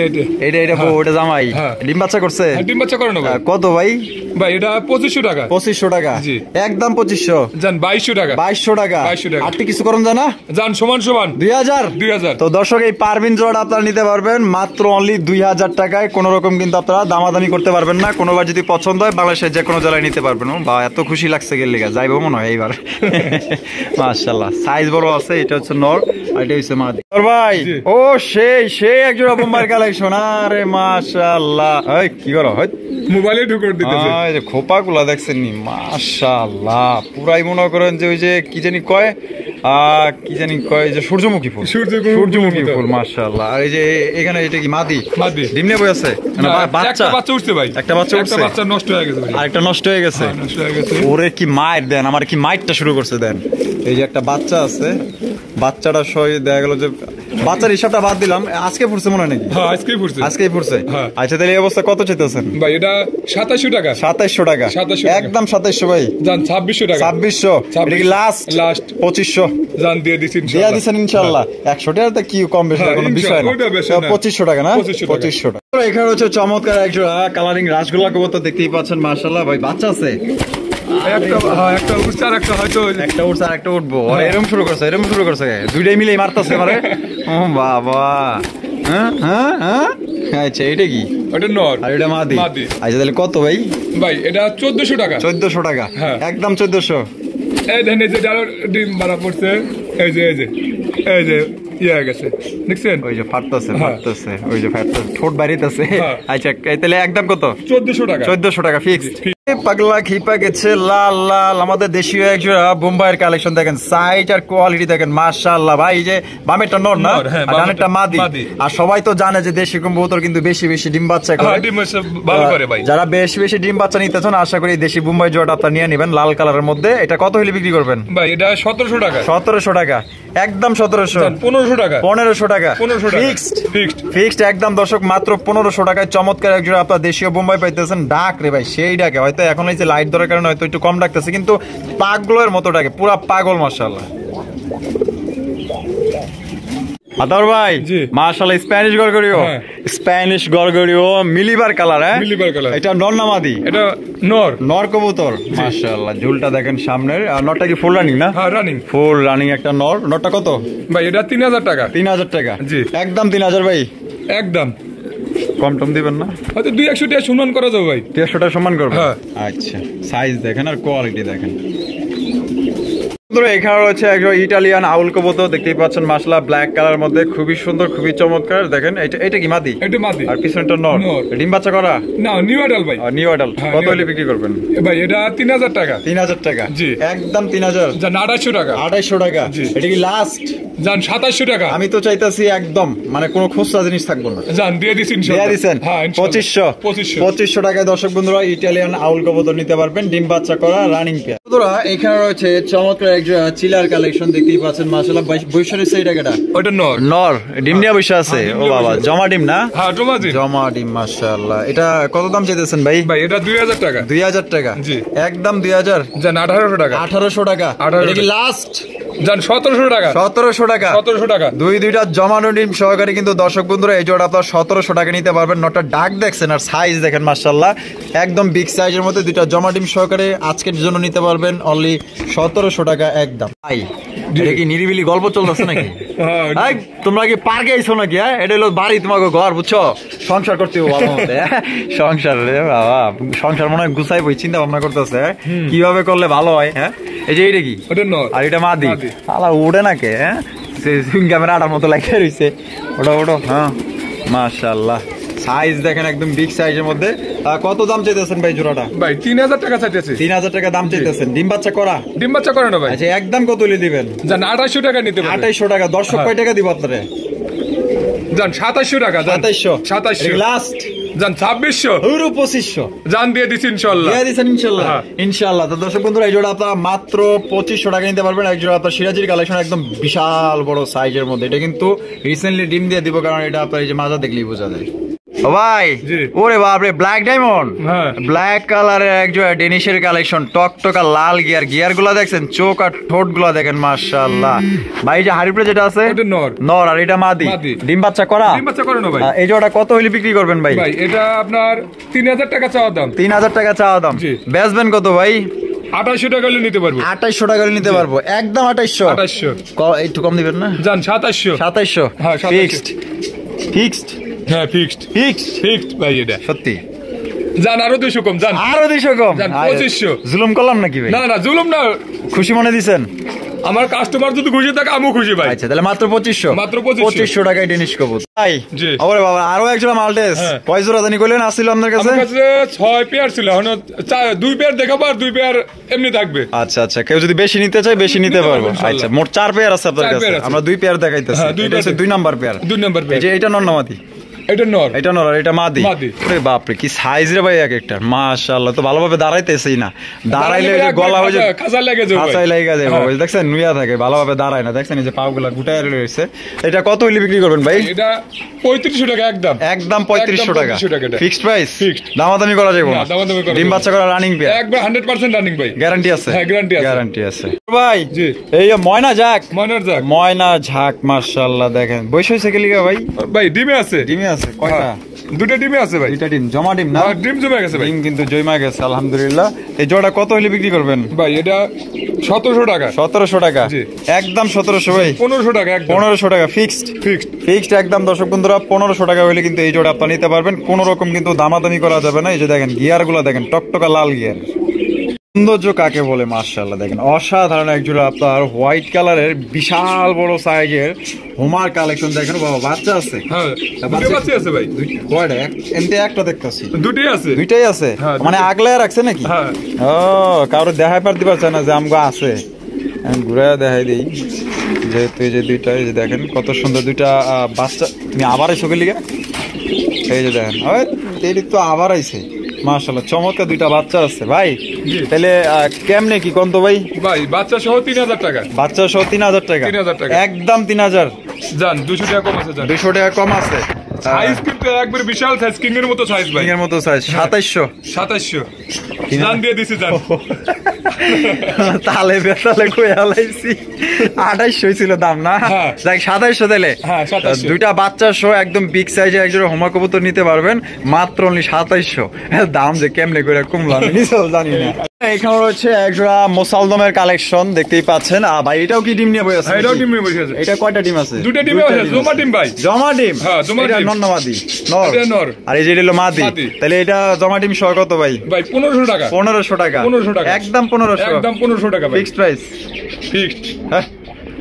A: এটা
B: এটা বউ ওটা জামাই
A: হ্যাঁ।
B: ডিম বাচ্চা করছে
A: হ্যাঁ, ডিম বাচ্চা করানো ভাই।
B: কত ভাই
A: ভাই এটা 2500 টাকা।
B: 2500 টাকা
A: জি।
B: একদম 2500
A: জান 2200 টাকা।
B: 2200 টাকা
A: 2200 টাকা।
B: আর কিছু করুন জানা
A: জান সমান
B: 2000
A: 2000।
B: তো দর্শক এই পারবিন জোড়া আপনারা নিতে পারবেন মাত্র অনলি 2000 টাকায় কোনো রকম কিন্তু আপনারা দামাদামি করতে পারবেন না কোনোবার যদি পছন্দ হয় বাংলাদেশের যে কোনো জেলায় নিতে পারবেন বা এত খুশি লাগছে গেলে যাইবো মনে হয় এইবার মাশাআল্লাহ সাইজ বড় আছে এটা হচ্ছে নর আর এটা হচ্ছে মাদি নর ভাই
A: জি।
B: ও সেই এক জোড়া বোম্বাইয়ের কালেকশন আরে মাশাআল্লাহ এই কি করো হয়
A: মোবাইলে ঢুকে দিতেছে।
B: এই যে খোপাগুলা দেখছেন নি মাশাআল্লাহ পুরাই মনে করেন যে ওই যে কি জানি কয় যে সূর্যমুখী ফুল সূর্যমুখী ফুল মাশাআল্লাহ আর এই যে এখানে এটা কি মাদি
A: মাদি।
B: ডিম নিয়ে বই আছে না বাচ্চা
A: একটা বাচ্চা উঠছে ভাই।
B: একটা বাচ্চা উঠছে?
A: একটা বাচ্চা নষ্ট হয়ে গেছে ভাই।
B: আরেকটা নষ্ট হয়ে গেছে
A: হ্যাঁ, নষ্ট হয়ে গেছে।
B: ওরে কি মায়ের দেন আমার কি মাইটটা শুরু করছে দেন এই যে একটা বাচ্চা আছে বাচ্চাটা সই দেখা গেল যে বাচ্চার হিসাবটা বাদ দিলাম আজকে ফুটছে মনে হয় নাকি
A: হ্যাঁ আজকেই ফুটছে।
B: আজকেই ফুটছে
A: হ্যাঁ।
B: আচ্ছা তাহলে এই অবস্থা কত চাইতেছেন
A: ভাই এটা 2700 টাকা।
B: 2700 টাকা
A: 2700 টাকা।
B: একদম 2700 ভাই
A: জান 2600 টাকা।
B: 2600 এটা কি লাস্ট 2500
A: জান দিয়ে দিছি
B: দিয়া
A: ইনশাআল্লাহ।
B: দিছেন ইনশাআল্লাহ 100 টাকা কি কম বেশি
A: হ্যাঁ,
B: কোনো বিষয় না
A: ইনশাআল্লাহ, ওটা বেশি না।
B: 2500 টাকা না
A: 2500 টাকা।
B: 2500 টাকা তো এখানে হচ্ছে চমৎকার একজোড়া কালারিং রাসগোল্লা কবুতর দেখতেই পাচ্ছেন মাশাআল্লাহ ভাই বাচ্চা আছে
A: একটা উঠছে আর একটা হয়তো
B: একটা উঠছে আর একটা উঠবো এরকম শুরু করছে দুইটাই মিলেই মারতাছে মানে ও বাবা হ্যাঁ আচ্ছা এটা কি
A: ওটা নর
B: আর এটা মাদি
A: মাদি।
B: আচ্ছা তাহলে কত ভাই
A: ভাই এটা 1400 টাকা।
B: 1400 টাকা
A: হ্যাঁ।
B: একদম 1400
A: এই দেখেন এই যে যারা ডিম মারা পড়ছে এই যে ইয়ে হয়ে গেছে দেখছেন
B: ওই যে ফাটতেছে
A: হ্যাঁ।
B: ওই যে ফাটতেছে ঠোঁট বাইরেতেছে
A: হ্যাঁ।
B: আচ্ছা তাহলে একদম কত
A: 1400 টাকা।
B: 1400 টাকা ফিক্সড পাগলা খিপা গেছে লাল লাল আমাদের দেশীয় একজোড়া বোম্বাইয়ের কালেকশন দেখেন সাইজ আর কোয়ালিটি দেখেন মাশাআল্লাহ ভাই এই যে বামেরটা নর না
A: নর, হ্যাঁ,
B: আর ডানেরটা মাদি
A: মাদি।
B: আর সবাই তো জানে যে দেশি কবুতর কিন্তু বেশি ডিম বাচ্চা করে
A: হ্যাঁ, ডিম হচ্ছে ভালো করে ভাই।
B: যারা বেশি ডিম বাচ্চা নিতে চান আশা করি দেশি বোম্বাই জোড়াটা আপনারা নিয়ে নেবেন লাল কালারের মধ্যে এটা কত হলে বিক্রি করবেন
A: ভাই এটা 1700 টাকা।
B: 1700 টাকা একদম 1700
A: 1500 টাকা।
B: 1500 টাকা
A: 1500 টাকা
B: ফিক্সড
A: ফিক্সড।
B: একদম দর্শক মাত্র 1500 টাকায় চমৎকার একজোড়া আপনার দেশীয় বোম্বাই পাইতেছেন ডাক রে ভাই সেই ডাকে হয়তো এখন এই যে লাইট ধরার কারণে হয়তো একটু কম ডাকতেছে কিন্তু পাগলের মতো ডাকে পুরা পাগল মাশাআল্লাহ আদর ভাই
A: জি।
B: মাশাআল্লাহ স্প্যানিশ গরগরিও মিলিবার কালার হ্যাঁ
A: মিলিবার কালার।
B: এটা নর না মাদি
A: এটা নর।
B: নর কবুতর মাশাআল্লাহ ঝুলটা দেখেন সামনের আর নরটা কি ফুল রানিং না
A: হ্যাঁ রানিং।
B: ফুল রানিং একটা নরটা কত
A: ভাই এটা 3000 টাকা।
B: 3000 টাকা
A: জি।
B: একদম 3000 ভাই
A: একদম
B: কম টম দিবেন না
A: হয়তো 200 টাকা সম্মান করা যাবে ভাই।
B: 150 টাকা সম্মান করবেন
A: হ্যাঁ।
B: আচ্ছা সাইজ দেখেন আর কোয়ালিটি দেখেন এখানে রয়েছে একজন ইটালিয়ান আউল কবুতর, দেখতেই পাচ্ছেন মাশাআল্লাহ ব্ল্যাক কালার মধ্যে, খুবই সুন্দর, খুবই চমৎকার। দেখেন এটা কি মাদি?
A: এটা মাদি।
B: আর পিছনটা নর। ডিম বাচ্চা করা?
A: না, নিউ অ্যাডাল্ট ভাই।
B: New adult. কত হলে বিক্রি করবেন
A: ভাই? এটা 3000 টাকা।
B: 3000 টাকা?
A: জি,
B: একদম 3000।
A: জান 2800 টাকা।
B: 2800 টাকা?
A: জি।
B: এটা কি লাস্ট?
A: জান 2700 টাকা।
B: আমি তো চাইতাছি একদম মানে কোনো খুচরা জিনিস থাকবো না।
A: জান দিয়ে দিছি ইনশাআল্লাহ।
B: দিয়ে দিবেন?
A: হ্যাঁ,
B: 2500 টাকায় দর্শক বন্ধুরা ইটালিয়ান আউল কবুতর নিতে পারবেন, ডিম বাচ্চা করা, রানিং পেয়ার। বন্ধুরা এখানে রয়েছে চমৎকার একটা চিলার কালেকশন, দেখতেই পাচ্ছেন মাশাআল্লাহ। বৈশাখের সেই টাকাটা
A: ওটা নর।
B: নর ডিম নিয়ে বসে আছে। ও বাবা, জমা ডিম না?
A: হ্যাঁ, জমা
B: ডিম মাশাআল্লাহ। এটা কত দাম চাইতেছেন ভাই?
A: ভাই এটা 2000 টাকা।
B: 2000 টাকা?
A: জি,
B: একদম 2000।
A: জান 1800 টাকা।
B: 1800 টাকা? এটা কি লাস্ট?
A: জান 1700 টাকা।
B: 1700 টাকা?
A: 1700 টাকা।
B: দুইটা জমানো ডিম সহকারে কিন্তু দর্শক বন্ধুরা এই জোড়া আপনার 1700 টাকা নিতে পারবেন। নটটা ডাক দেখছেন আর সাইজ দেখেন মাশাআল্লাহ, একদম বিগ সাইজের মধ্যে দুইটা জমা ডিম সহকারে আজকের জন্য নিতে পারবেন অনলি 1700 টাকা একদম। ভাই এটা কি নিরিবিলি গল্প চলতেছে নাকি? হ্যাঁ, তোমরা কি পার্কে আইছো নাকি? হ্যাঁ, এটা হলো বাড়ি, তোমাকে ঘর, বুঝছো? সংসার করতে হবে ভালো মতো। সংসার রে বাবা, সংসার মনে হয় গুছাই বই চিন্তা ভাবনা করতেছে কিভাবে করলে ভালো হয়। হ্যাঁ, এই যে এটা কি?
A: ওটা নর।
B: আর এটা মাদি? আলা উড়ে না কে? হ্যাঁ, ক্যামেরাটার মতো লাগে রয়েছে। ওটা হ্যাঁ মাশাআল্লাহ, সাইজ দেখেন একদম বিগ সাইজের মধ্যে। কত দাম চাইতেছেন ভাই জোড়াটা?
A: ভাই 3000 টাকা চাইতেছি।
B: 3000 টাকা দাম চাইতেছেন? ডিম বাচ্চা করা?
A: ডিম বাচ্চা করে না ভাই।
B: আচ্ছা, একদম কত হলে দিবেন?
A: জান 2800 টাকা নিতে পারবেন।
B: 2800 টাকা? দর্শক কয় টাকা দিব আপনারে?
A: জান 2700 টাকা। 2700
B: লাস্ট?
A: জান 2600।
B: পুরো 2500
A: জান দিয়ে দিছি ইনশাআল্লাহ।
B: দিয়ে দিছেন ইনশাআল্লাহ? ইনশাআল্লাহ। তো দর্শক বন্ধুরা এই জোড়া আপনারা মাত্র 2500 টাকা নিতে পারবেন। এক জোড়া আপনার সিরাজির কালেকশন, একদম বিশাল বড় সাইজের মধ্যে। এটা কিন্তু রিসেন্টলি ডিম দিয়ে দিব, কারণ এটা আপনার এই যে মাজা দেখলেই বোঝা যায়। ও ভাই, ওরে বাপরে, ব্ল্যাক ডায়মন্ড, ব্ল্যাক কালারের এক জোড়া ডেনিশের কালেকশন, টকটকা লাল গিয়ার গুলা দেখছেন, চোখ আর ঠোঁট গুলা দেখেন মাশাআল্লাহ। ভাই যে হাড়িপড়ে যেটা আছে
A: এটা নর।
B: নর, আর এটা মাদি। ডিম বাচ্চা করা?
A: ডিম বাচ্চা করে না ভাই।
B: এই জোড়া কত হইলে বিক্রি করবেন ভাই?
A: ভাই এটা আপনার 3000 টাকা চাওয়া দাম।
B: 3000 টাকা চাওয়া দাম? বেচবেন কত ভাই?
A: 2800 টাকা হলে নিতে পারবো।
B: 2800 টাকা হলে নিতে পারবো? একদম 2800?
A: 2800
B: একটু কম দিবেন না?
A: জান 2700।
B: 2700?
A: হ্যাঁ,
B: ফিক্সড?
A: হ্যাঁ, ফিক্সড ভাই। এটা
B: সত্যি?
A: জান আরো 200 কম। জান
B: আরো 200 কম?
A: জান 2500।
B: জুলুম করলাম নাকি ভাই?
A: না, জুলুম না।
B: খুশি মনে দিছেন?
A: আমার কাস্টমার যদি খুশি থাকে আমিও খুশি ভাই।
B: আচ্ছা, তাহলে মাত্র 2500?
A: মাত্র 2500
B: টাকায় ডেনিশ কবুতর। ভাই
A: জি,
B: ওরে বাবা, আরো একজোড়া মাল্টেস। কয় জোড়া জানি কইলেন আসছিল আপনার কাছে?
A: আমার কাছে 6 পেয়ার ছিল, এখন 2 পেয়ার দেখাবো আর 2 পেয়ার এমনি থাকবে।
B: আচ্ছা, কেউ যদি বেশি নিতে চায় বেশি নিতে পারবো। আচ্ছা, মোট 4 পেয়ার আছে আপনার কাছে? আমরা 2 পেয়ার দেখাইতেছি। এটা হচ্ছে 2 নাম্বার পেয়ার।
A: 2 number pair.
B: এই যে এটা নর না মাদি?
A: এটা নর।
B: আর এটা মাদি? ওরে বাপরে, কি সাইজ রে ভাই এক একটা, মাশাআল্লাহ। তো ভালোভাবে দাঁড়াইতেছেই না, দাঁড়াইলে গলা হয়ে যায়,
A: খাঁচা লেগে যায়,
B: খাঁচায় লেগে যায়। দেখছেন নুয়া থাকে, ভালোভাবে দাঁড়ায় না, দেখছেন এই যে পাগুলা গুটায় রয়েছে। এটা কত হইলে বিক্রি করবেন ভাই?
A: এটা 3500 টাকা একদম।
B: 3500 টাকা ফিক্সড প্রাইস? দামাদামি করা যাবে না? ডিম বাচ্চা করা রানিং পেয়ার?
A: একবার 100% রানিং ভাই।
B: গ্যারান্টি আছে?
A: হ্যাঁ, গ্যারান্টি আছে
B: ভাই।
A: জি,
B: এই ময়না ঝাক মাশাআল্লাহ, দেখেন বয়স হয়েছে কি লিগা ভাই?
A: ভাই ডিমে আছে।
B: কয়টা?
A: 2টা ডিমে আছে ভাই।
B: 2টা ডিম? জমা ডিম না?
A: ডিম জমে গেছে ভাই।
B: ডিম কিন্তু জমা গেছে আলহামদুলিল্লাহ। এই জোড়া কত হইলে বিক্রি করবেন
A: ভাই? এটা 1700 টাকা।
B: 1700 টাকা? একদম 1700 ভাই?
A: 1500 টাকা একদম। 1500
B: টাকা ফিক্সড একদম। দর্শক বন্ধুরা 1500 টাকা হইলে কিন্তু এই জোড়া আপনারা নিতে পারবেন, কোন রকম কিন্তু দামাদামি করা যাবে না। এই যে দেখেন গিয়ার গুলা দেখেন, টকটকা লাল গিয়ার। সৌন্দর্য কাকে বলে মাশাআল্লাহ, দেখেন অসাধারণ এক জোড়া আপনার হোয়াইট কালারের বিশাল বড় সাইজের হোমার কালেকশন। দেখেন বাবা, বাচ্চা আছে?
A: হ্যাঁ, বাচ্চা আছে ভাই।
B: কয়টা? এমনি একটা দেখতেছি।
A: দুইটাই আছে।
B: মানে আগলে রাখছে নাকি?
A: হ্যাঁ।
B: ও, কারো দেখাই পারতে পারছে না যে আমগো আছে, আমি ঘুরে দেখাই দিই। যেহেতু এই যে দুইটা, এই যে দেখেন কত সুন্দর দুইটা বাচ্চা। তুমি আবার এসো গেলি? এই যে দেখেন, এই তো আবার আইছে মাশাআল্লাহ, চমৎকার দুইটা বাচ্চা আছে ভাই। তাহলে কেমনে কি কোন তো ভাই?
A: ভাই বাচ্চা সহ 3000 টাকা।
B: বাচ্চা সহ 3000 টাকা? একদম 3000।
A: জান 200 টাকা কম আছে। জান
B: 200 টাকা কম আছে।
A: সাইজ কিন্তু একবার বিশাল সাইজ, কিং এর মতো সাইজ ভাই।
B: কিং এর মতো সাইজ। 2700
A: জান দিয়ে দিছি। জান
B: তালে বেতালে কই আলাইছি। 2800 ছিল দাম না? যাক 2700 দিলে দুইটা বাচ্চা সহ একদম বিগ সাইজের একজোড়া হোমা কবুতর নিতে পারবেন মাত্র অনলি 2700। দাম যে কেমনে করে কমলো আমি নিজেও জানি না। এখানে রয়েছে একজোড়া মোসালদমের কালেকশন দেখতেই পাচ্ছেন। ভাই এটাও কি ডিম নিয়ে বসে আছে?
A: এটাও ডিম নিয়ে বসে আছে।
B: এটা কয়টা ডিম আছে?
A: দুটো ডিম আছে, জমা ডিম ভাই।
B: জমা ডিম?
A: হ্যাঁ জমা ডিম।
B: নর না মাদি? নর।
A: এটা নর।
B: আর এই যে হলো মাদি। তাহলে এটা জমা ডিম সহ কত ভাই?
A: ভাই 1500 টাকা।
B: 1500 টাকা।
A: 1500 টাকা।
B: একদম 1500।
A: একদম 1500 টাকা ভাই।
B: Fixed price.
A: ফিক্সড।
B: হ্যাঁ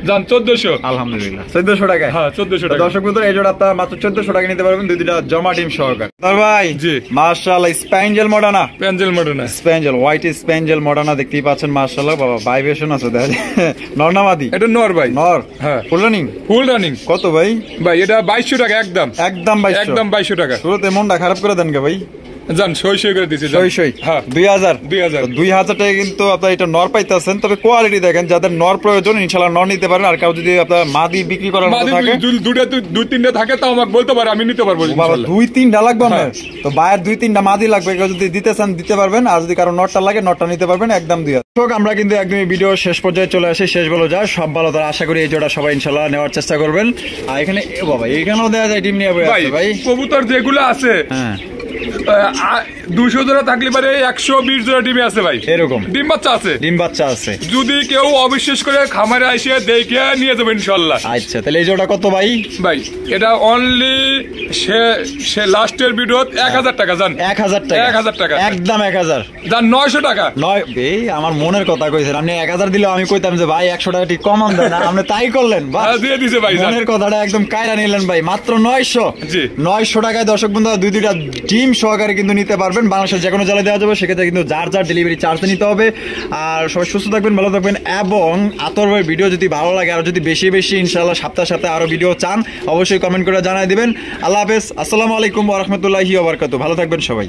A: জান 1400।
B: আলহামদুলিল্লাহ 1400 টাকা।
A: হ্যাঁ 1400 টাকা।
B: দর্শক বন্ধুরা এই জোড়া আপনারা মাত্র 1400 টাকা নিতে পারবেন দুইটা জমা ডিম সহকারে। তার ভাই
A: জি
B: মাশাআল্লাহ স্প্যাঞ্জেল মডানা।
A: প্যাঞ্জেল মডানা।
B: স্প্যাঞ্জেল হোয়াইট স্প্যাঞ্জেল মডানা দেখতেই পাচ্ছেন মাশাআল্লাহ। বাবা ভাইব্রেশন আছে দেখা যায়। নর না মাদি?
A: এটা নর ভাই।
B: নর।
A: হ্যাঁ
B: ফুল রানিং?
A: Full running.
B: কত ভাই?
A: ভাই এটা 2200 টাকা একদম।
B: একদম 2200।
A: একদম 2200 টাকা।
B: শুরুতে মনটা খারাপ করে দেন কে ভাই?
A: জান সই করে দিছি।
B: সই।
A: হ্যাঁ
B: 2000
A: 2000
B: টাকা কিন্তু আপনারা এটা নর পাইতেছেন। তবে কোয়ালিটি দেখেন, যাদের নর প্রয়োজন ইনশাআল্লাহ নর নিতে পারেন। আর কাউ যদি আপনার মাদি বিক্রি করার মতো থাকে,
A: দুই তিনটা থাকে তাও আমাকে বলতে পারে, আমি নিতে পারবো
B: বাবা
A: ইনশাআল্লাহ।
B: 2-3টা লাগবে আপনার তো বাইরের 2-3টা মাদি লাগবে। কেউ যদি দিতে চান দিতে পারবেন, আর যদি কারো নরটা লাগে নরটা নিতে পারবেন একদম 2000। আমরা কিন্তু একদম ভিডিও শেষ পর্যায়ে চলে আসি। শেষ বলো যায় সব ভালো, তার আশা করি এই জোড়া সবাই ইনশাআল্লাহ নেওয়ার চেষ্টা করবেন। আর এখানে বাবা এখানেও দেওয়া যায় ডিম নিয়ে ভাই।
A: কবুতর যেগুলো আছে
B: হ্যাঁ
A: 200 জোড়া থাকলে পারে 120 জোড়া ডিমে আছে ভাই।
B: এরকম
A: ডিম বাচ্চা আছে।
B: ডিম বাচ্চা আছে।
A: যদি কেউ অবিশ্বাস করে খামারে এসে দেখে নিয়ে যাবে ইনশাআল্লাহ।
B: আচ্ছা তাহলে এই জোড়া কত ভাই?
A: ভাই এটা অনলি সে লাস্টের ভিডিও 1000 টাকা জান।
B: 1000 টাকা।
A: 1000 টাকা
B: একদম 1000
A: জান। 900 টাকা
B: নয় এই আমার মনের কথা কইছেন আপনি। 1000 দিলে আমি কইতাম যে ভাই 100 টাকা ঠিক কমান দেন না, আপনি তাই করলেন।
A: দিয়ে দিছে ভাই।
B: মনের কথাটা একদম কায়রা নিলেন ভাই। মাত্র 900।
A: জি
B: 900 টাকায় দর্শক বন্ধুরা দুইটা ডিম সহকারে কিন্তু নিতে পারবেন। বাংলাদেশের যে কোনো জেলায় দেওয়া যাবে, সেক্ষেত্রে কিন্তু যার ডেলিভারি চার্জ নিতে হবে। আর সবাই সুস্থ থাকবেন, ভালো থাকবেন। এবং আতর ভাই ভিডিও যদি ভালো লাগে আর যদি বেশি ইনশাআল্লাহ সপ্তাহে আরো ভিডিও চান, অবশ্যই কমেন্ট করে জানাই দিবেন। আল্লাহ হাফেজ। আসসালামু আলাইকুম ওয়া রাহমাতুল্লাহি ওয়া বারাকাতুহু। ভালো থাকবেন সবাই।